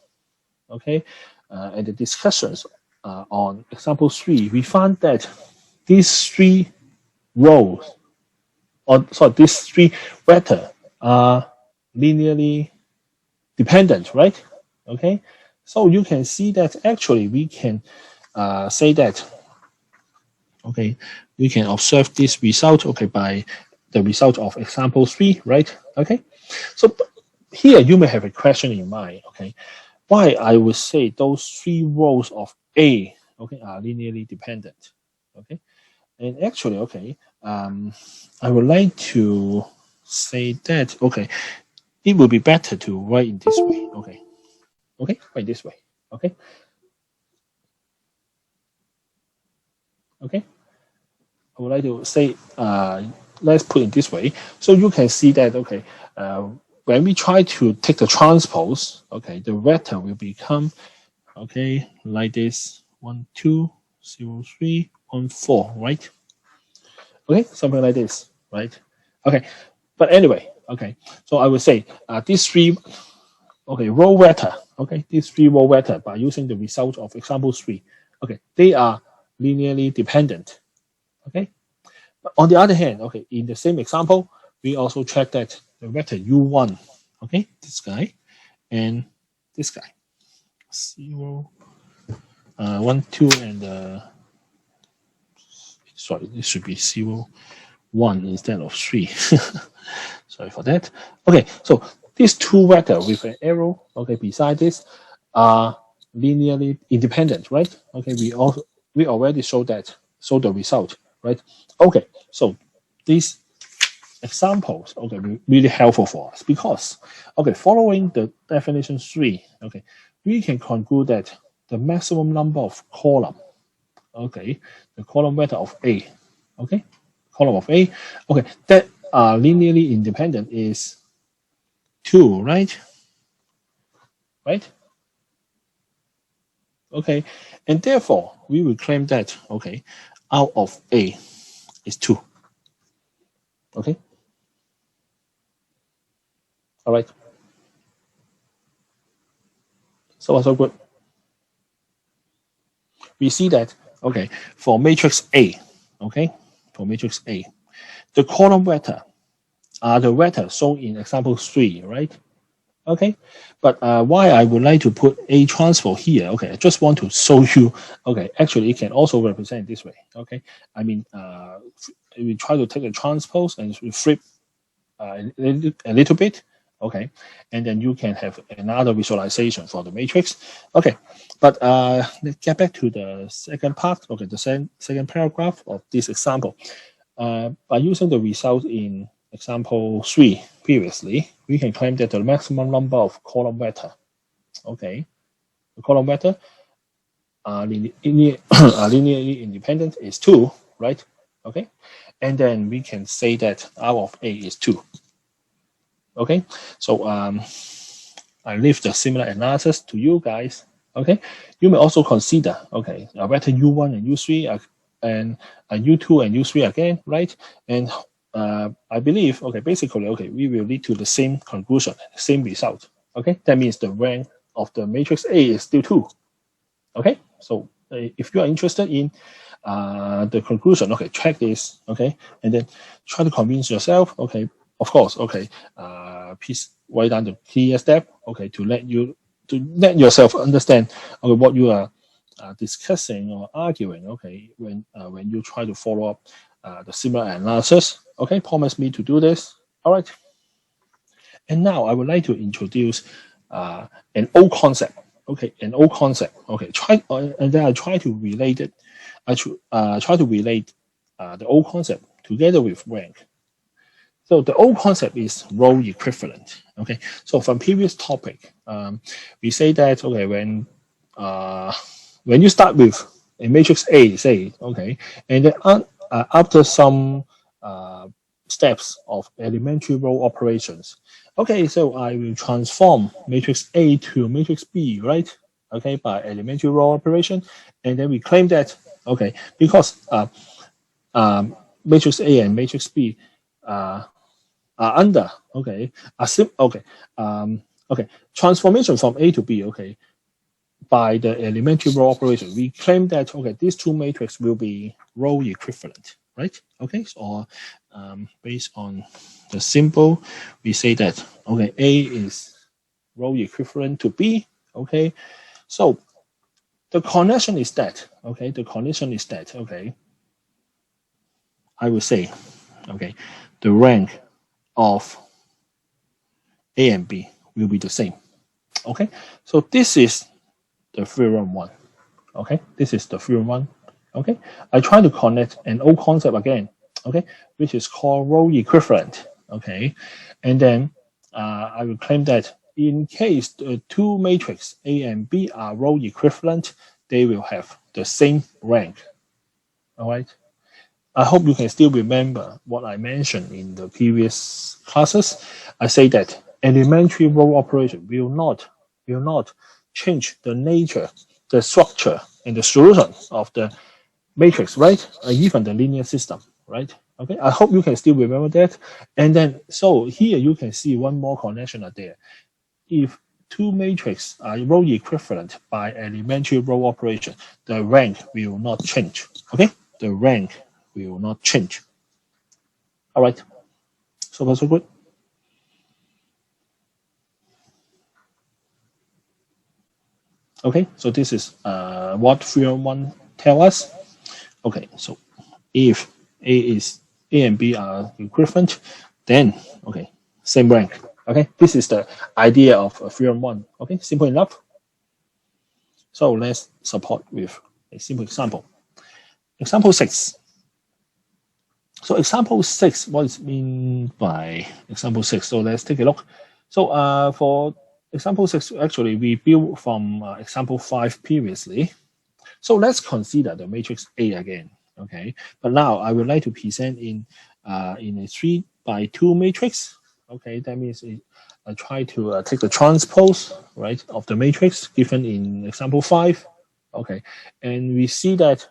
okay, and the discussions on example 3, we found that these three rows, or sorry, these three vectors are linearly dependent, right? Okay, so you can see that actually we can say that, okay, we can observe this result, okay, by the result of example 3, right? Okay, so here you may have a question in mind, okay, why I would say those three rows of A, okay, are linearly dependent, okay. And actually, okay, I would like to say that, okay, it would be better to write in this way, okay, okay, write this way, okay, okay. I would like to say, let's put it this way, so you can see that, okay, when we try to take the transpose, okay, the vector will become, okay, like this, 1, 2, 0, 3, 1, 4, right? Okay, something like this, right? Okay, but anyway, okay, so I would say these three, okay, row vector, okay, these three row vector by using the result of example 3, okay, they are linearly dependent, okay. But on the other hand, okay, in the same example, we also check that the vector U1, okay, this guy, and this guy, 0, 1, 2, and sorry, this should be 0, 1 instead of 3. Sorry for that. Okay, so these two vectors with an arrow, okay, beside this are linearly independent, right? Okay, we already showed the result, right? Okay, so these examples, okay, really helpful for us because, okay, following the definition 3, okay, we can conclude that the maximum number of column, okay, the column vector of A, okay, column of A, okay, that are linearly independent is 2, right? Right? Okay, and therefore we will claim that, okay, out of A is 2. Okay, all right. So good. We see that, okay, for matrix A, okay, for matrix A, the column vector are the vector shown in example 3, right? Okay, but why I would like to put A transpose here, okay, I just want to show you, okay, actually it can also represent this way, okay. I mean, we try to take a transpose and we flip a little bit, okay, and then you can have another visualization for the matrix, okay. But let's get back to the second part, okay, the second paragraph of this example. By using the result in example 3 previously, we can claim that the maximum number of column vector, okay, the column vector are linearly independent is 2, right? Okay, and then we can say that R of A is 2. Okay, so I leave the similar analysis to you guys. Okay, you may also consider, okay, a vector U1 and U3 and a U2 and U3 again, right? And I believe, okay, basically, okay, we will lead to the same conclusion, same result. Okay, that means the rank of the matrix A is still 2. Okay, so if you are interested in the conclusion, okay, check this, okay, and then try to convince yourself, okay, of course, okay, please write down the clear step, okay, to let yourself understand, okay, what you are discussing or arguing, okay, when you try to follow up the similar analysis. Okay, promise me to do this. All right. And now I would like to introduce an old concept. Okay, an old concept. Okay, and then I try to relate it. Try to relate the old concept together with rank. So the old concept is row equivalent. Okay, so from previous topic, we say that, okay, when you start with a matrix A, say, okay, and then after some uh, steps of elementary row operations, okay, so I will transform matrix A to matrix B, right? Okay, by elementary row operation, and then we claim that, okay, because matrix A and matrix B uh, are under, okay, okay, transformation from A to B, okay, by the elementary row operation, we claim that, okay, these two matrices will be row equivalent, right? Okay, so based on the symbol, we say that, okay, A is row equivalent to B, okay. So the connection is that, okay, okay, I will say, okay, the rank of A and B will be the same. Okay, so this is the theorem one. Okay, this is the theorem one. Okay, I try to connect an old concept again. Okay, which is called row equivalent. Okay, and then I will claim that in case the two matrices A and B are row equivalent, they will have the same rank. All right. I hope you can still remember what I mentioned in the previous classes. I say that elementary row operation will not change the nature, the structure, and the solution of the matrix, right? Even the linear system, right? Okay, I hope you can still remember that. And then, so here you can see one more connection are there. If two matrices are row equivalent by elementary row operation, the rank will not change. Okay, the rank will not change. All right, so far so good. Okay, so this is what theorem one tell us. Okay, so if A and B are equivalent, then, okay, same rank. Okay, this is the idea of theorem one. Okay, simple enough. So let's support with a simple example. Example 6. So example 6, what is meant by example 6? So let's take a look. So for example 6, actually we built from example 5 previously. So let's consider the matrix A again. Okay, but now I would like to present in a 3x2 matrix. Okay, that means I try to take the transpose, right, of the matrix given in example 5. Okay, and we see that,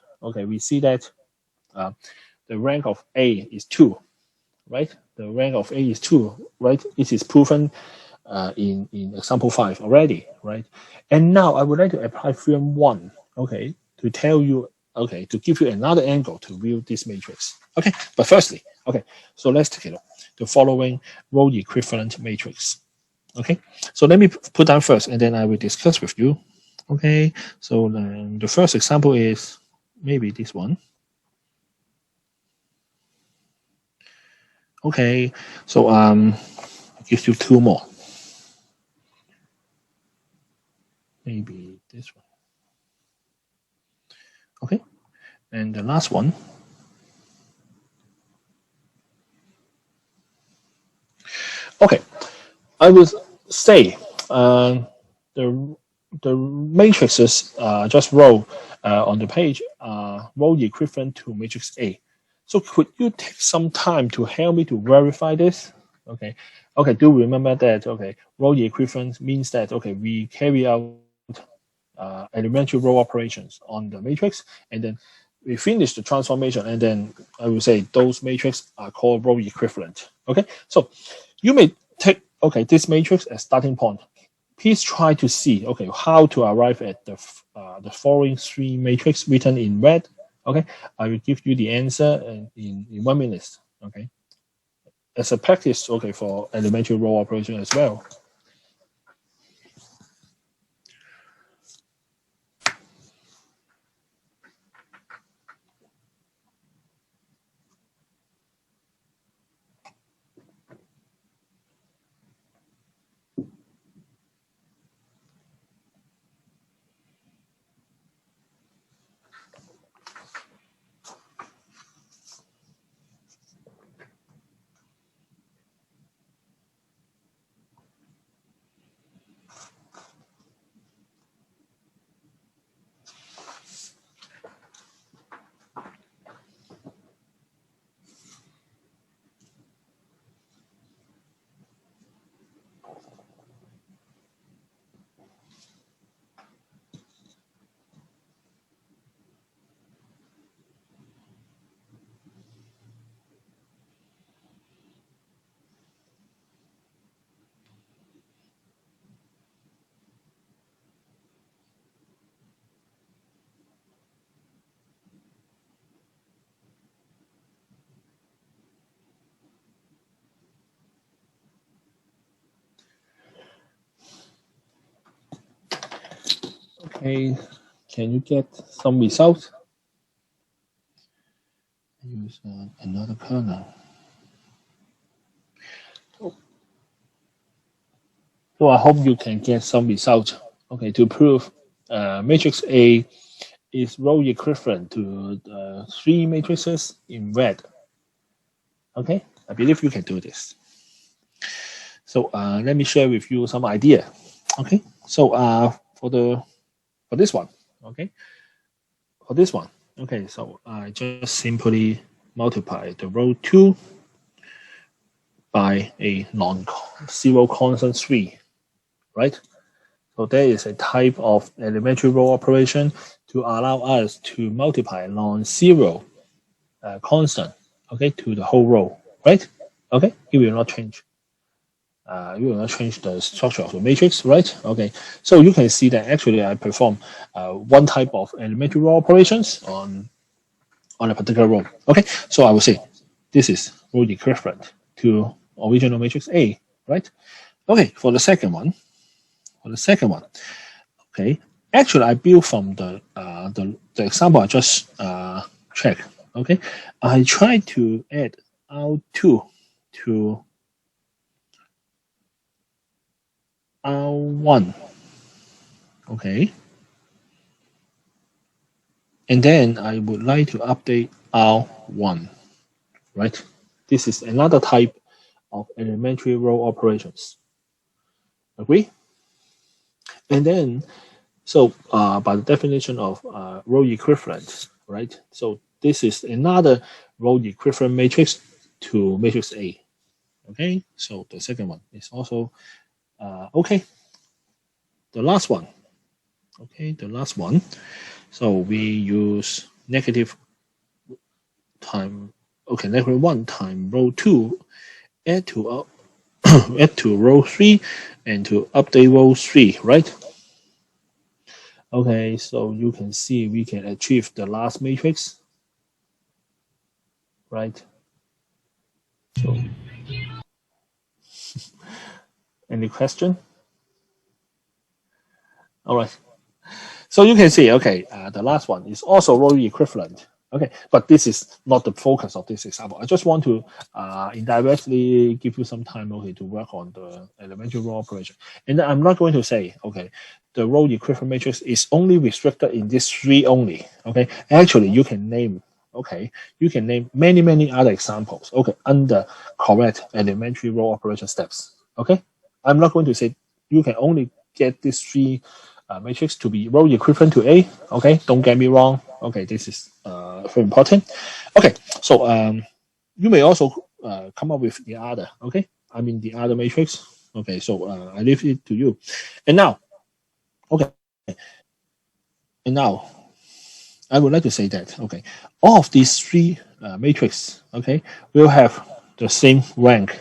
the rank of A is 2, right? The rank of A is 2, right? It is proven in example 5 already, right? And now I would like to apply theorem 1, okay, to tell you, okay, to give you another angle to view this matrix. Okay, but firstly, okay, so let's take a look. The following row equivalent matrix. Okay, so let me put down first, and then I will discuss with you. Okay, so the first example is maybe this one. Okay, so give you two more. Maybe this one. Okay, and the last one. Okay, I would say the matrices just row on the page are row equivalent to matrix A. So could you take some time to help me to verify this? Okay, okay. Do remember that? Okay, row equivalent means that, okay, we carry out elementary row operations on the matrix, and then we finish the transformation, and then I will say those matrices are called row equivalent. Okay, so you may take, okay, this matrix as starting point. Please try to see, okay, how to arrive at the following three matrices written in red. Okay, I will give you the answer in 1 minute. Okay, as a practice, okay, for elementary row operation as well. Okay, can you get some results? Use another kernel. So I hope you can get some result. Okay, to prove matrix A is row equivalent to the 3 matrices in red. Okay, I believe you can do this. So let me share with you some idea. Okay, so for this one, okay, for this one, okay, so I just simply multiply the row 2 by a non-zero constant 3, right? So there is a type of elementary row operation to allow us to multiply non-zero constant, okay, to the whole row, right? Okay, it will not change. You will not change the structure of the matrix, right? Okay, so you can see that actually I perform one type of elementary row operations on a particular row. Okay, so I will say this is row equivalent to original matrix A, right? Okay, for the second one, okay, actually I built from the example I just checked. Okay, I try to add R2 to R1. Okay, and then I would like to update R1, right? This is another type of elementary row operations. Agree? And then, so by the definition of row equivalent, right? So this is another row equivalent matrix to matrix A. Okay, so the second one is also okay. The last one, okay, the last one. So we use negative time, okay, negative 1 time row 2, add to add to row 3 and to update row 3, right? Okay, so you can see we can achieve the last matrix, right? So any question? All right. So you can see, okay, the last one is also row equivalent. Okay, but this is not the focus of this example. I just want to indirectly give you some time, okay, to work on the elementary row operation. And I'm not going to say, okay, the row equivalent matrix is only restricted in this 3 only. Okay, actually you can name, okay, you can name many other examples, okay, under correct elementary row operation steps. Okay, I'm not going to say you can only get these 3 matrix to be row equivalent to A. Okay, don't get me wrong. Okay, this is very important. Okay, so you may also come up with the other. Okay, I mean the other matrix. Okay, so I leave it to you. And now, okay, and now I would like to say that okay, all of these 3 matrices, okay, will have the same rank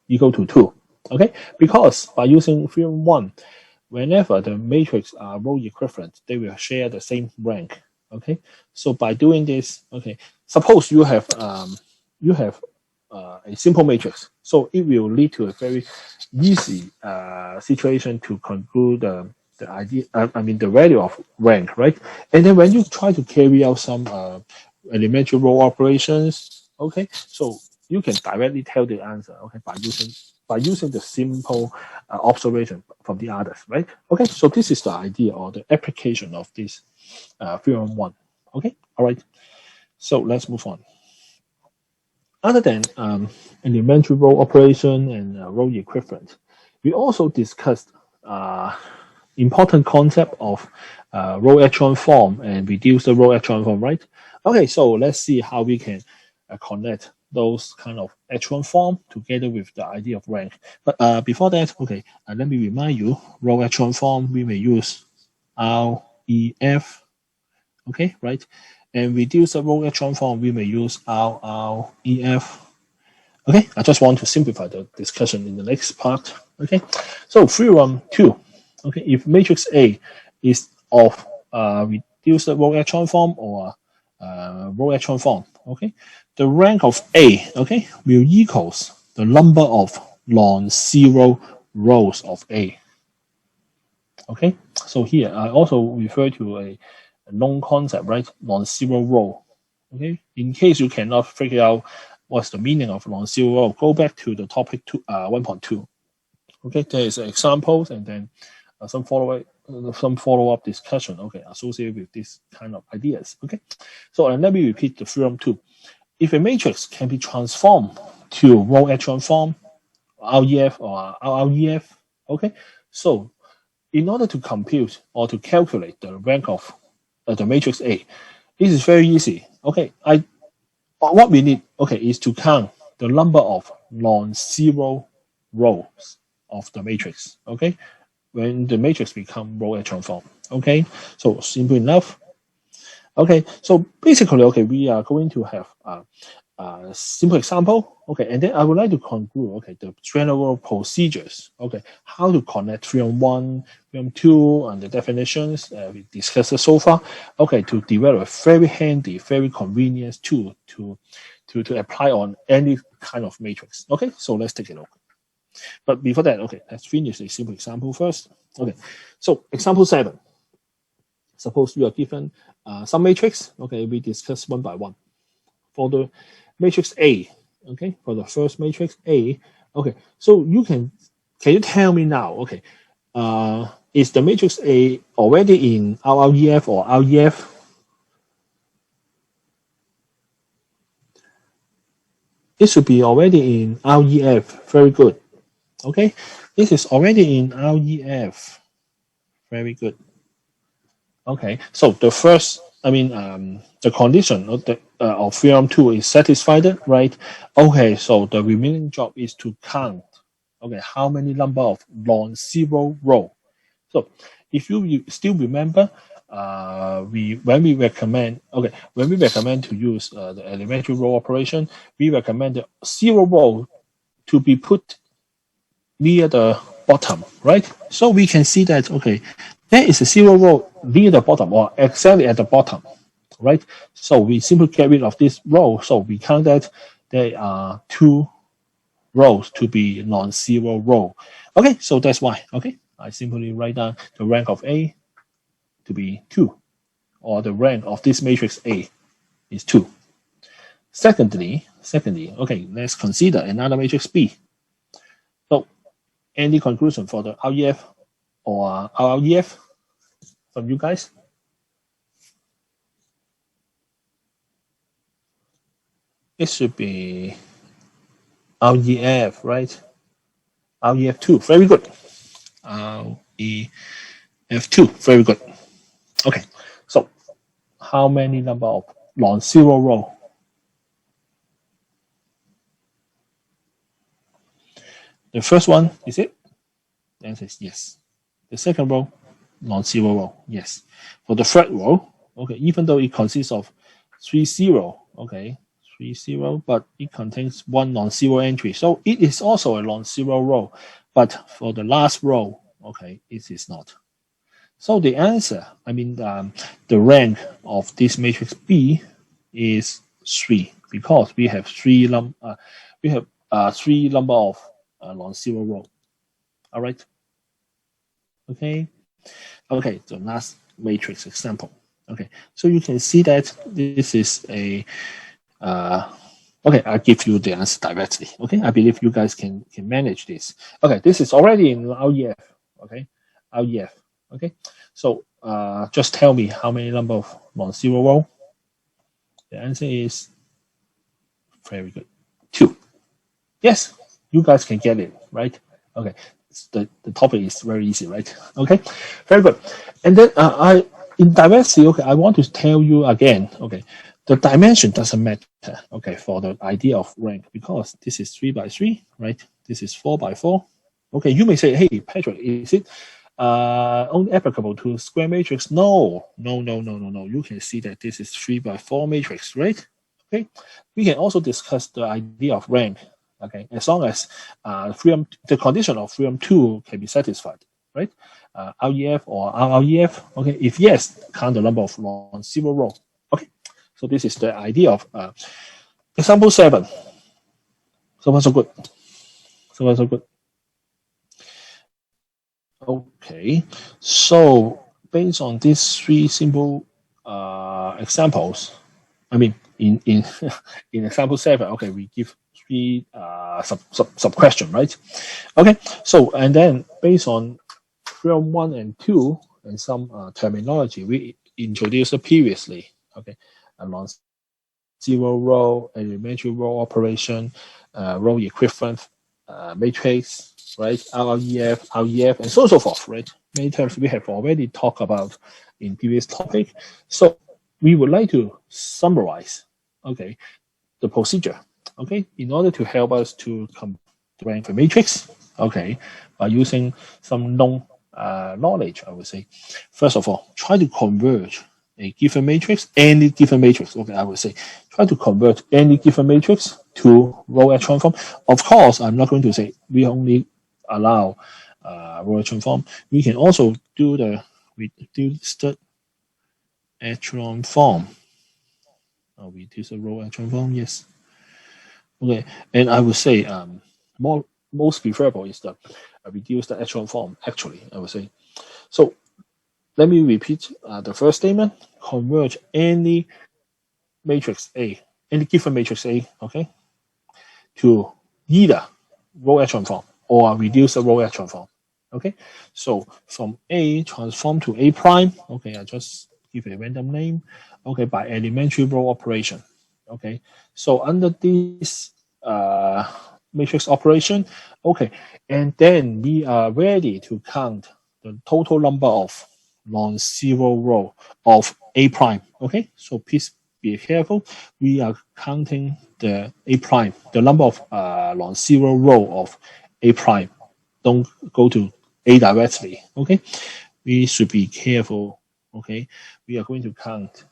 equal to 2. Okay, because by using theorem 1, whenever the matrix are row equivalent, they will share the same rank. Okay, so by doing this, okay, suppose you have a simple matrix. So it will lead to a very easy situation to conclude the idea, the value of rank, right? And then when you try to carry out some elementary row operations, okay, so you can directly tell the answer, okay, by using the simple observation from the others, right? Okay, so this is the idea or the application of this theorem one. Okay, all right. So let's move on. Other than elementary row operation and row equivalent, we also discussed important concept of row echelon form and reduce the row echelon form, right? Okay, so let's see how we can connect those kind of echelon form together with the idea of rank. But before that, okay, let me remind you, row echelon form we may use R, E, F, okay, right? And reduce the row echelon form we may use R, R, E, F. Okay, I just want to simplify the discussion in the next part. Okay, so theorem 2. Okay, if matrix A is of reduced row echelon form or row echelon form, okay, the rank of A, okay, will equals the number of non-zero rows of A. Okay, so here I also refer to a known concept, right? Non-zero row. Okay, in case you cannot figure out what's the meaning of non-zero row, go back to the topic 1.2. Okay, there is examples and then some follow-up discussion, okay, associated with this kind of ideas. Okay, so let me repeat the theorem 2. If a matrix can be transformed to row echelon form, REF or RREF, okay, so in order to compute or to calculate the rank of the matrix A, this is very easy. Okay, what we need, okay, is to count the number of non-zero rows of the matrix. Okay, when the matrix become row echelon form. Okay, so simple enough. Okay, so basically, okay, we are going to have a simple example. Okay, and then I would like to conclude, okay, the general procedures. Okay, how to connect theorem 1, theorem 2, and the definitions we discussed so far. Okay, to develop a very handy, very convenient tool to apply on any kind of matrix. Okay, so let's take a look. But before that, okay, let's finish a simple example first. Okay, so example 7. Suppose you are given some matrix. Okay, we discuss one by one. For the matrix A, okay, for the first matrix A, okay, so can you tell me now, okay, is the matrix A already in RREF or REF? It should be already in REF. Very good. Okay, this is already in REF. Very good. Okay, so the first, the condition of theorem 2 is satisfied, right? Okay, so the remaining job is to count, okay, how many number of non-zero row. So if you still remember, when we recommend to use the elementary row operation, we recommend the zero row to be put near the bottom, right? So we can see that, okay, there is a zero row near the bottom or exactly at the bottom, right? So we simply get rid of this row. So we count that there are 2 rows to be non-zero row. Okay, so that's why, okay, I simply write down the rank of A to be 2, or the rank of this matrix A is 2. Secondly, okay, let's consider another matrix B. So any conclusion for the REF or RREF from you guys? It should be REF, right? REF2, very good. REF2, very good. Okay, so how many number of non-zero row? The first one, is it? The answer is yes. The second row, non-zero row, yes. For the third row, okay, even though it consists of 3 0, okay, 3 0, but it contains 1 non-zero entry. So it is also a non-zero row. But for the last row, okay, it is not. So the answer, the rank of this matrix B is 3, because we have we have three number of non-zero row. All right. Okay. Okay. The last matrix example. Okay. So you can see that this is a okay, I'll give you the answer directly. Okay, I believe you guys can manage this. Okay, this is already in REF. Okay, REF. Okay, so just tell me how many number of non-zero row. The answer is very good. 2. Yes, you guys can get it right. Okay, the topic is very easy, right? Okay, very good. And then I in diversity. Okay, I want to tell you again. Okay, the dimension doesn't matter. Okay, for the idea of rank, because this is 3 by 3, right? This is 4 by 4. Okay, you may say, hey, Patrick, is it only applicable to square matrix? No. You can see that this is 3 by 4 matrix, right? Okay, we can also discuss the idea of rank. Okay, as long as the condition of theorem 2 can be satisfied, right? REF or RREF. Okay, if yes, count the number of non-zero row. Okay, so this is the idea of example 7. So far so good. So far so good. Okay, so based on these 3 simple examples, I mean in in example 7, okay, we give 3 sub question, right? Okay, so and then based on theorem 1 and 2 and some terminology we introduced previously, okay, a non-zero row, elementary row operation, row equivalent matrix, right? REF, and so on so forth, right? Many terms we have already talked about in previous topic. So we would like to summarize, okay, the procedure, okay, in order to help us to rank the matrix, okay, by using some known knowledge, I would say. First of all, try to converge a given matrix, any given matrix, okay, I would say, try to convert any given matrix to row echelon form. Of course, I'm not going to say we only allow row echelon form. We can also do the reduced echelon form. Reduce the row echelon form, yes. Okay, and I would say most preferable is the reduced echelon form, actually, I would say. So let me repeat the first statement. Converge any matrix A, any given matrix A, okay, to either row echelon form or reduce the row echelon form. Okay, so from A transform to A prime. Okay, I just give a random name. Okay, by elementary row operation. Okay, so under this matrix operation, okay, and then we are ready to count the total number of non-zero row of A prime. Okay, so please be careful. We are counting the A prime, the number of non-zero row of A prime. Don't go to A directly. Okay, we should be careful. Okay, we are going to count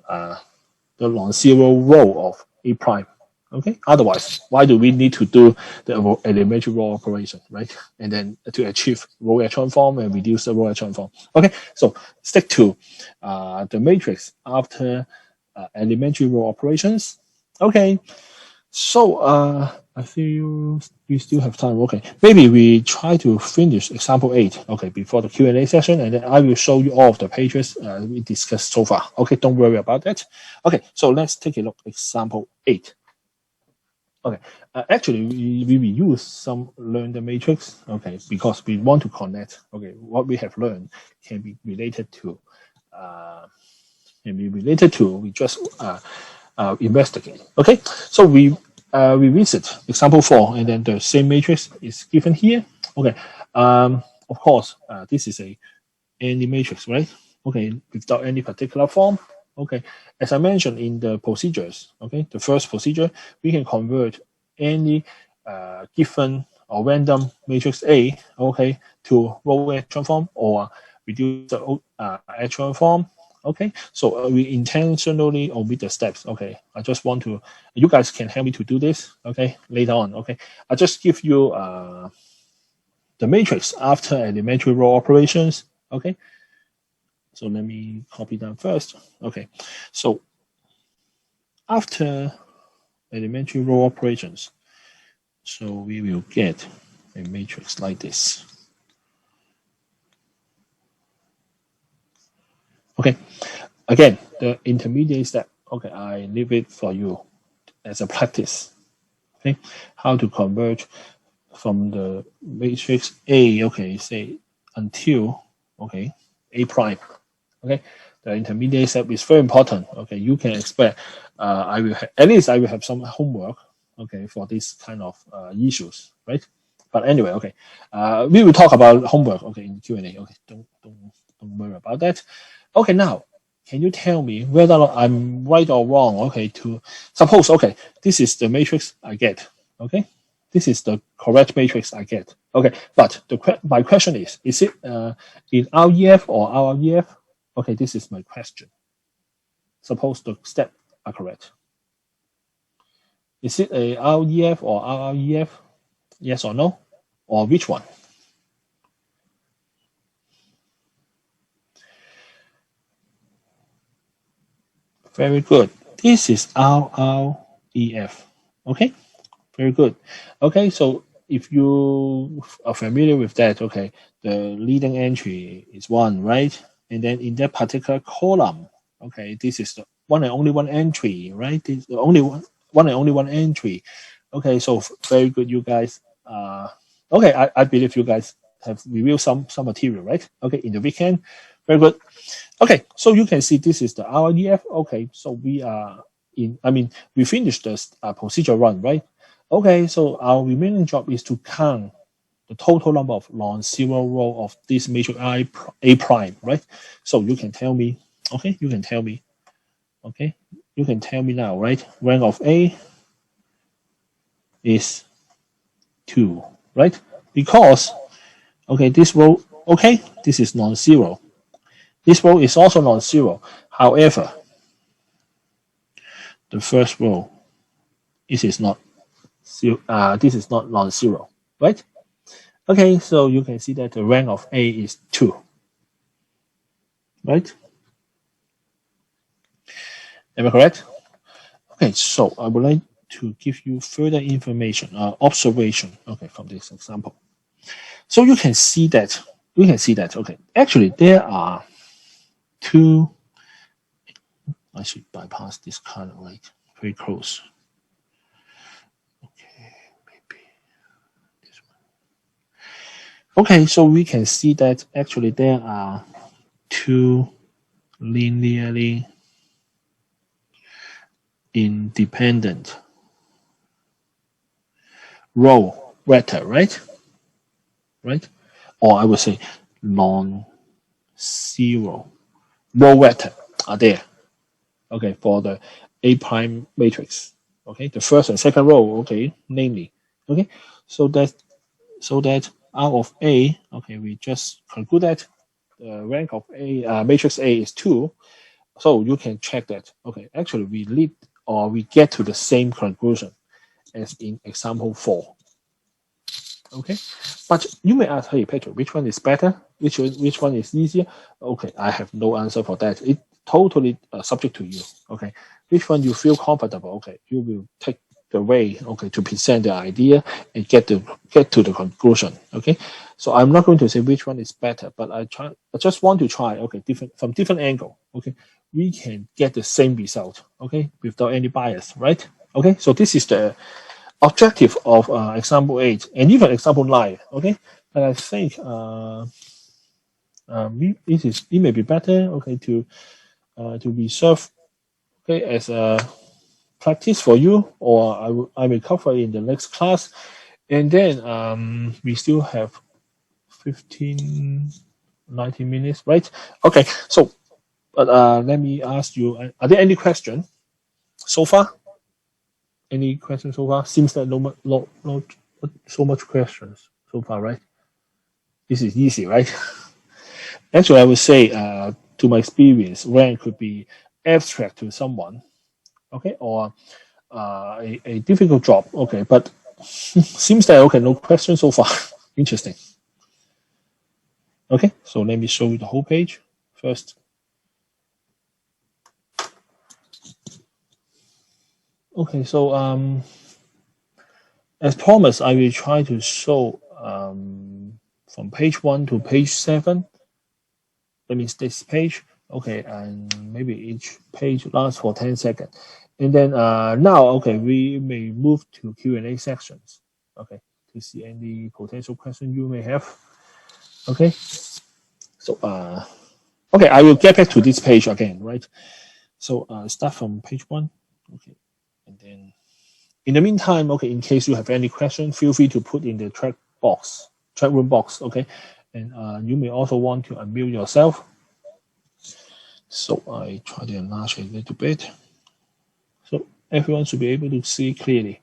the non-zero row of A prime. Okay, otherwise, why do we need to do the elementary row operation, right? And then to achieve row echelon form and reduce the row echelon form. Okay, so stick to the matrix after elementary row operations. Okay, so I feel we still have time. Okay, maybe we try to finish example 8. Okay, before the Q&A session, and then I will show you all of the pages we discussed so far. Okay, don't worry about that. Okay, so let's take a look at example 8. Okay, actually, we will use some learn the matrix, okay, because we want to connect, okay, what we have learned can be related to, we just investigate, okay? So we visit example 4, and then the same matrix is given here, okay? Of course, this is any matrix, right? Okay, without any particular form. Okay, as I mentioned in the procedures, okay, the first procedure, we can convert any given or random matrix A, okay, to row echelon form or reduce the echelon form. Okay, so we intentionally omit the steps. Okay, I just want to, you guys can help me to do this. Okay, later on. Okay, I just give you the matrix after elementary row operations. Okay. So let me copy that first. Okay, so after elementary row operations, So we will get a matrix like this. Okay, again, the intermediate step, okay, I leave it for you as a practice. Okay, how to convert from the matrix A, okay, say until, okay, A prime. Okay, the intermediate step is very important. Okay, you can expect I will at least I will have some homework. Okay, for this kind of issues, right? But anyway, okay, we will talk about homework. Okay, in Q&A. Okay, don't worry about that. Okay, now can you tell me whether I'm right or wrong? Okay, to suppose okay, this is the matrix I get. Okay, this is the correct matrix I get. Okay, but my question is it in REF or RREF? Okay, this is my question. Suppose the steps are correct. Is it a REF or RREF? Yes or no? Or which one? Very good. This is RREF. Okay, very good. Okay, so if you are familiar with that, okay, the leading entry is 1, right? And then in that particular column, okay, this is the one and only one entry, right? This is the only one and only one entry. Okay, so very good, you guys. Okay, I believe you guys have reviewed some material, right? Okay, in the weekend. Very good. Okay, so you can see this is the REF. Okay, so we are in, I mean, we finished the procedure run, right? Okay, so our remaining job is to count the total number of non-zero row of this matrix A prime, right? So you can tell me, okay, you can tell me, okay, you can tell me now, right? Rank of A is 2, right? Because, okay, this row, okay, this is non-zero. This row is also non-zero. However, the first row, this is not non-zero, right? Okay, so you can see that the rank of A is 2, right? Am I correct? Okay, so I would like to give you further information, observation, okay, from this example. So you can see that, okay, actually there are 2, I should bypass this kind of like very close. Okay, maybe this one. Okay, so we can see that actually there are 2 linearly independent row vector, right? Right? Or I would say non-zero row vector are there. Okay, for the A prime matrix. Okay, the first and second row. Okay, namely. Okay, so that out of A. Okay, we just conclude that the rank of A matrix A is 2. So you can check that. Okay, actually we lead or we get to the same conclusion as in example 4. Okay, but you may ask, hey Pedro, which one is better? Which one is easier? Okay, I have no answer for that. It totally subject to you. Okay, which one you feel comfortable? Okay, you will take the way. Okay, to present the idea and get to the conclusion. Okay, so I'm not going to say which one is better, but I just want to try. Okay, from different angle. Okay, we can get the same result. Okay, without any bias, right? Okay, so this is the objective of example 8 and even example 9. Okay, but I think it may be better. Okay, to reserve, okay, as a practice for you, or I will cover in the next class, and then we still have 15 19 minutes, right? Okay, so but let me ask you, are there any questions so far? Any questions so far? Seems that no so much questions so far, right? This is easy, right? Actually, I would say, to my experience, rank could be abstract to someone, okay, or a difficult job, okay. But seems that okay, no questions so far. Interesting. Okay, so let me show you the whole page first. Okay, so As promised, I will try to show from page 1 to page 7. That means this page. Okay, and maybe each page lasts for 10 seconds. And then now, okay, we may move to Q&A sections. Okay, to see any potential question you may have. Okay, so okay, I will get back to this page again, right? So start from page 1. Okay, and then in the meantime, okay, in case you have any question, feel free to put in the chat room box, okay? And you may also want to unmute yourself. So I try to enlarge a little bit. So everyone should be able to see clearly.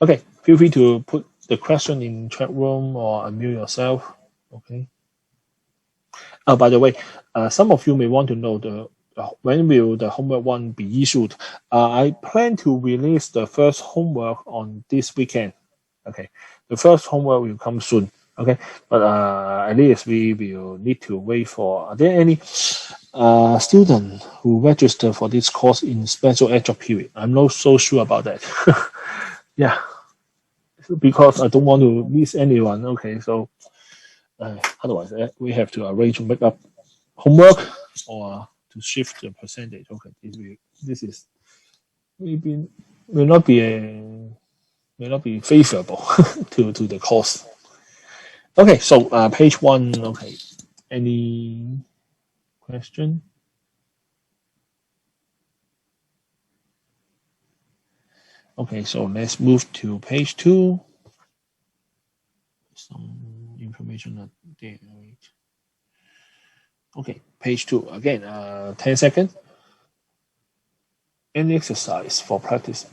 Okay, feel free to put the question in chat room or unmute yourself, okay? By the way, some of you may want to know when will the homework 1 be issued. I plan to release the first homework on this weekend. Okay, the first homework will come soon. Okay, but at least we will need to wait for. Are there any student who register for this course in special edge period? I'm not so sure about that. Yeah, because I don't want to miss anyone. Okay, so otherwise we have to arrange to make up homework or to shift the percentage. Okay, this is maybe will not be favorable to the course. Okay, so page 1. Okay, any question? Okay, so let's move to page 2. Some information are there. Right? Okay, page 2 again. 10 seconds. Any exercise for practice?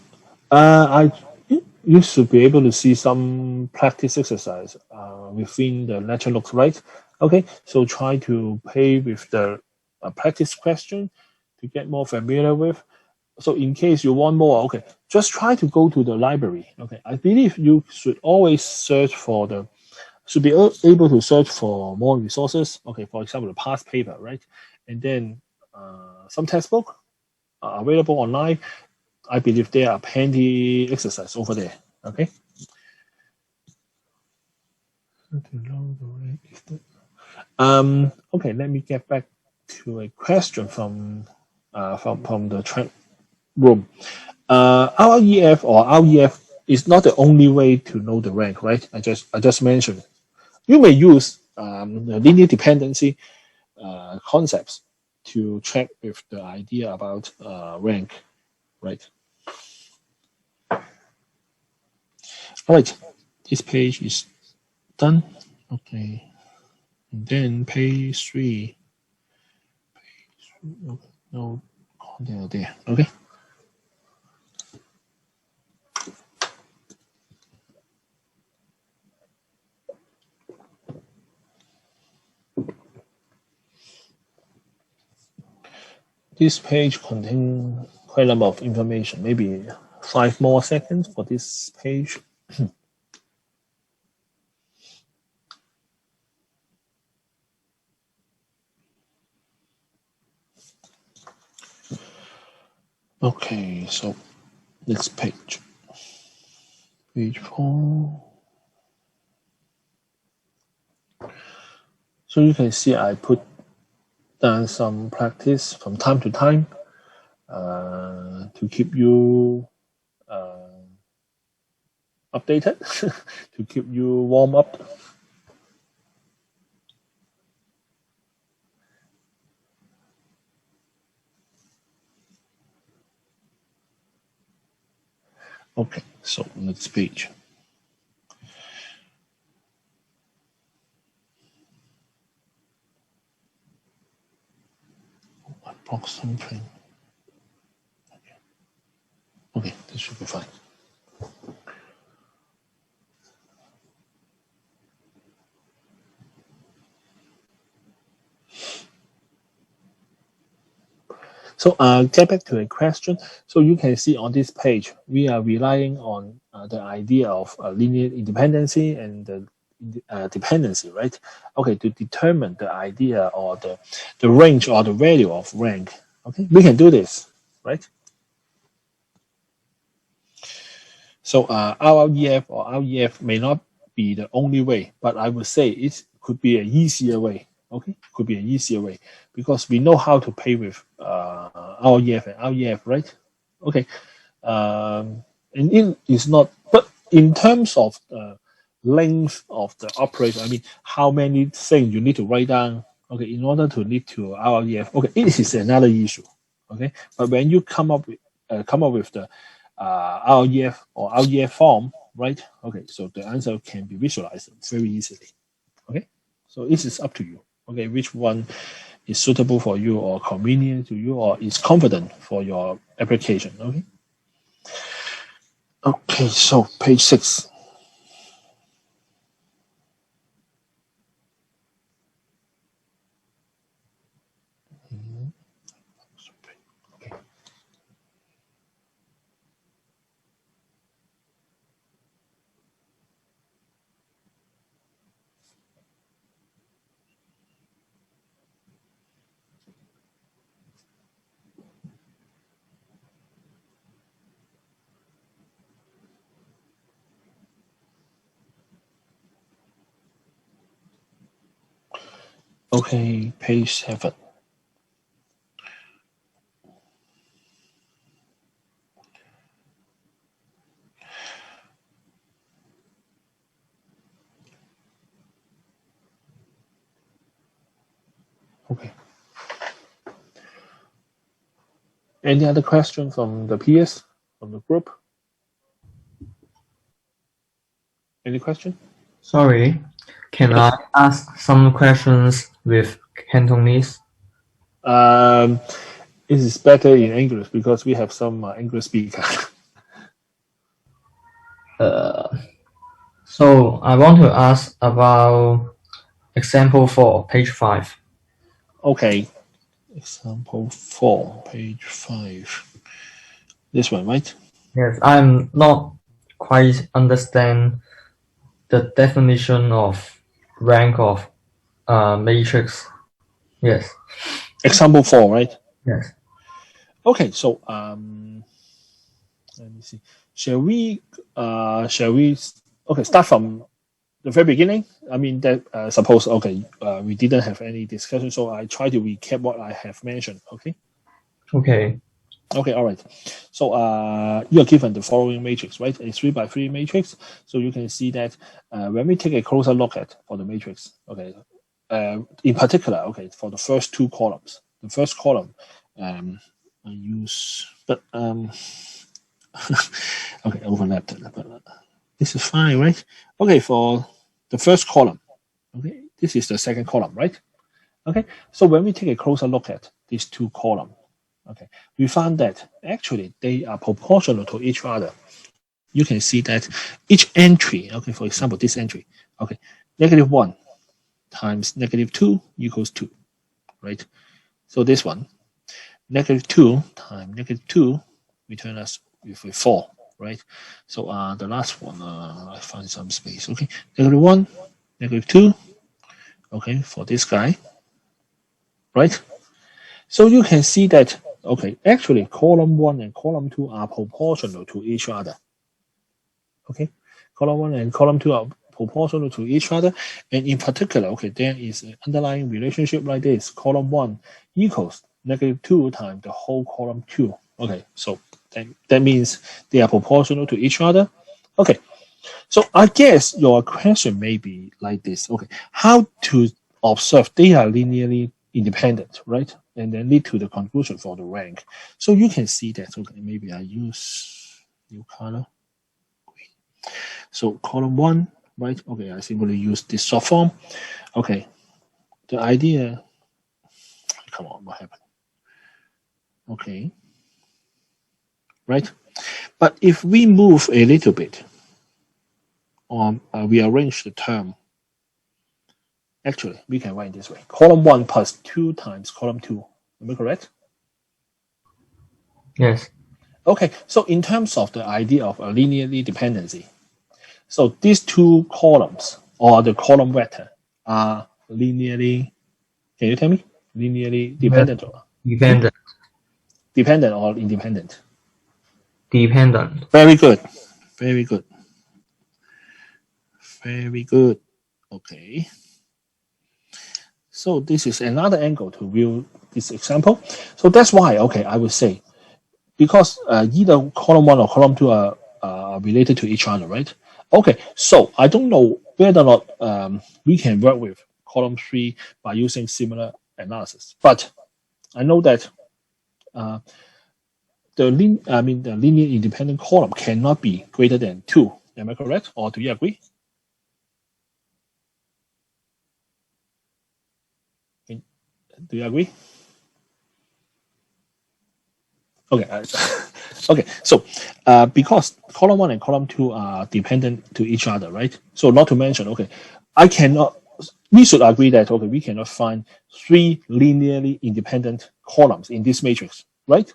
You should be able to see some practice exercise within the lecture notes, right? Okay, so try to play with the practice question to get more familiar with. So in case you want more, okay, just try to go to the library. Okay, I believe you should always should be able to search for more resources. Okay, for example, the past paper, right? And then some textbook available online. I believe there are plenty exercise over there. Okay. Okay, let me get back to a question from the chat room. REF or REF is not the only way to know the rank, right? I just mentioned. You may use the linear dependency concepts to check with the idea about rank, right? All right, this page is done. Okay, and then page 3. No content there. Okay. This page contains quite a number of information. Maybe 5 more seconds for this page. Okay, so next page. Page 4. So you can see I put down some practice from time to time to keep you updated, to keep you warm up. Okay, so next page. Box something. Okay, this should be fine. So get back to a question. So you can see on this page, we are relying on the idea of linear independency and the dependency, right? Okay, to determine the idea or the range or the value of rank. Okay, we can do this, right? So RLEF or REF may not be the only way, but I would say it could be an easier way. Okay, could be an easier way because we know how to pay with REF and REF, right? Okay, and it is not, but in terms of the length of the operation, I mean, how many things you need to write down, okay, in order to lead to REF, okay, it is another issue, okay. But when you come up with the REF or REF form, right? Okay, so the answer can be visualized very easily. Okay, so this is up to you. Okay, which one is suitable for you or convenient to you or is confident for your application. Okay. Okay, so page 6. Okay. Okay, page 7. Okay. Any other question from the peers, from the group? Any question? Sorry, can I ask some questions with Cantonese? It is better in English because we have some English speaker. So I want to ask about example 4, page 5. Okay. Example 4, page 5. This one, right? Yes, I'm not quite understand the definition of rank of matrix. Yes. Example 4, right? Yes. Okay, so let me see. Shall we start from the very beginning? I mean that suppose we didn't have any discussion, so I try to recap what I have mentioned. Okay. Okay. Okay, all right. So you are given the following matrix, right? A 3x3 matrix. So you can see that when we take a closer look at for the matrix, okay, in particular, okay, for the first two columns, the first column, I use, but okay, overlapped. But this is fine, right? Okay, for the first column, okay, this is the second column, right? Okay, so when we take a closer look at these two columns, okay, we found that actually they are proportional to each other. You can see that each entry, okay, for example, this entry, okay, -1 times -2 equals 2, right? So this one, -2 times -2 return us with a 4, right? So the last one, I find some space, okay, -1, -2, okay, for this guy, right? So you can see that, okay, actually column 1 and column 2 are proportional to each other. Okay, column 1 and column 2 are proportional to each other. And in particular, okay, there is an underlying relationship like this. Column 1 equals -2 times the whole column 2. Okay, so that means they are proportional to each other. Okay, so I guess your question may be like this. Okay, how to observe they are linearly independent, right? And then lead to the conclusion for the rank. So you can see that. Okay, maybe I use new color. So column 1, right? Okay, I simply use this short form. Okay, the idea. Come on, what happened? Okay, right? But if we move a little bit, or we arrange the term, actually, we can write this way. Column 1 plus 2 times column 2. Am I correct? Yes. Okay, so in terms of the idea of a linearly dependency, so these two columns or the column vector are linearly, can you tell me? Linearly dependent or? Dependent. Dependent or independent? Dependent. Very good. Very good. Very good. Okay. So this is another angle to view this example. So that's why, okay, I would say, because either column 1 or column 2 are related to each other, right? Okay, so I don't know whether or not we can work with column 3 by using similar analysis, but I know that the linear independent column cannot be greater than 2. Am I correct? Or do you agree? Do you agree? Okay. Okay. So, because column 1 and column 2 are dependent to each other, right? So, not to mention, okay, I cannot. We should agree that okay, we cannot find 3 linearly independent columns in this matrix, right?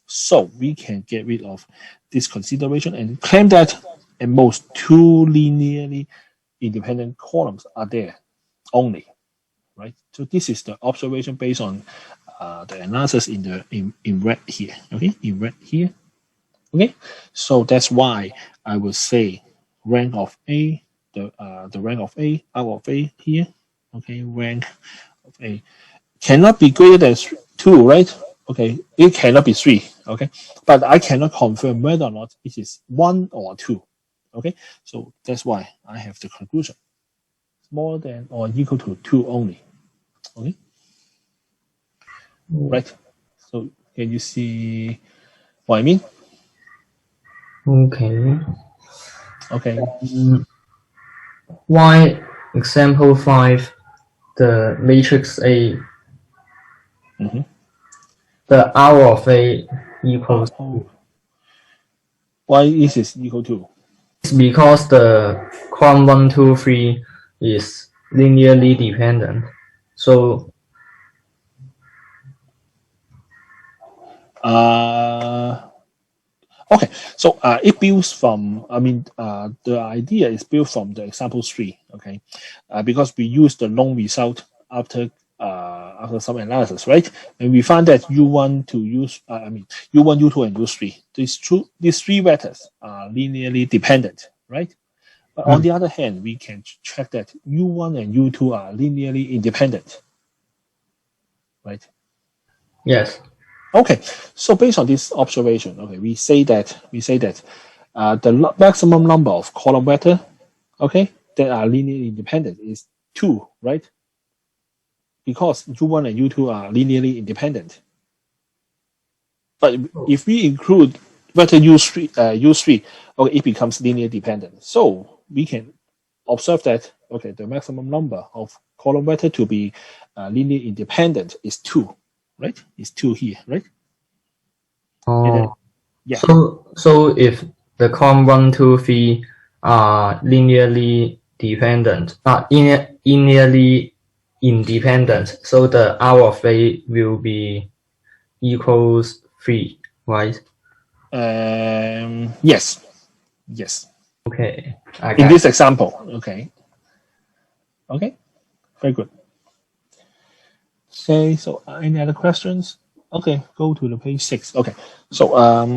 So we can get rid of this consideration and claim that at most 2 linearly independent columns are there only, right? So this is the observation based on the analysis in red here, okay, in red here, okay. So that's why I will say rank of A, the rank of A out of A here, okay, rank of A cannot be greater than 2, right? Okay, it cannot be 3, okay, but I cannot confirm whether or not it is 1 or 2, okay. So that's why I have the conclusion more than or equal to 2 only, okay. Right. So can you see what I mean? Okay. Okay. Why example 5, the matrix A, the R of A equals Why is this equal to? It's because the column 1, 2, 3 is linearly dependent. So Okay, so it builds from, the idea is built from the example 3, okay, because we use the long result after some analysis, right? And we find that U1 to use, U1, U2, and U3, these 3 vectors are linearly dependent, right? But on the other hand, we can check that U1 and U2 are linearly independent, right? yes. Okay, so based on this observation, okay, we say that the maximum number of column vector, okay, that are linearly independent is 2, right? Because U1 and U2 are linearly independent. But if we include vector U3, okay, it becomes linearly dependent. So we can observe that okay, the maximum number of column vector to be linearly independent is 2, right? Is 2 here, right? And then, yeah. So if the column 1, 2, 3 are linearly dependent, linearly independent, so the R of A will be equals 3, right? Yes. Okay. In this example, okay. Very good. Okay, so any other questions? Okay, go to the page 6. Okay, so let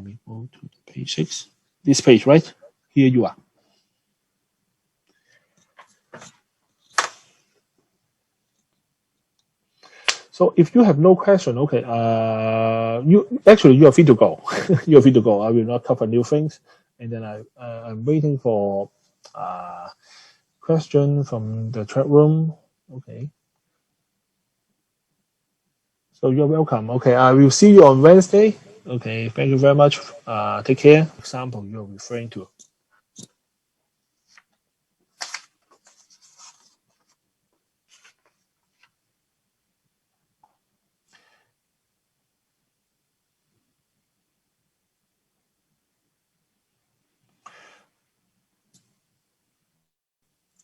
me go to the page 6. This page, right? Here you are. So if you have no question, okay, you are free to go. You're free to go. I will not cover new things, and then I'm waiting for question from the chat room. Okay. So you're welcome. Okay, I will see you on Wednesday. Okay, thank you very much. Take care. Example you're referring to.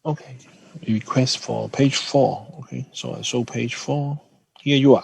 Okay, request for page 4. Okay, so I show page 4. Here you are.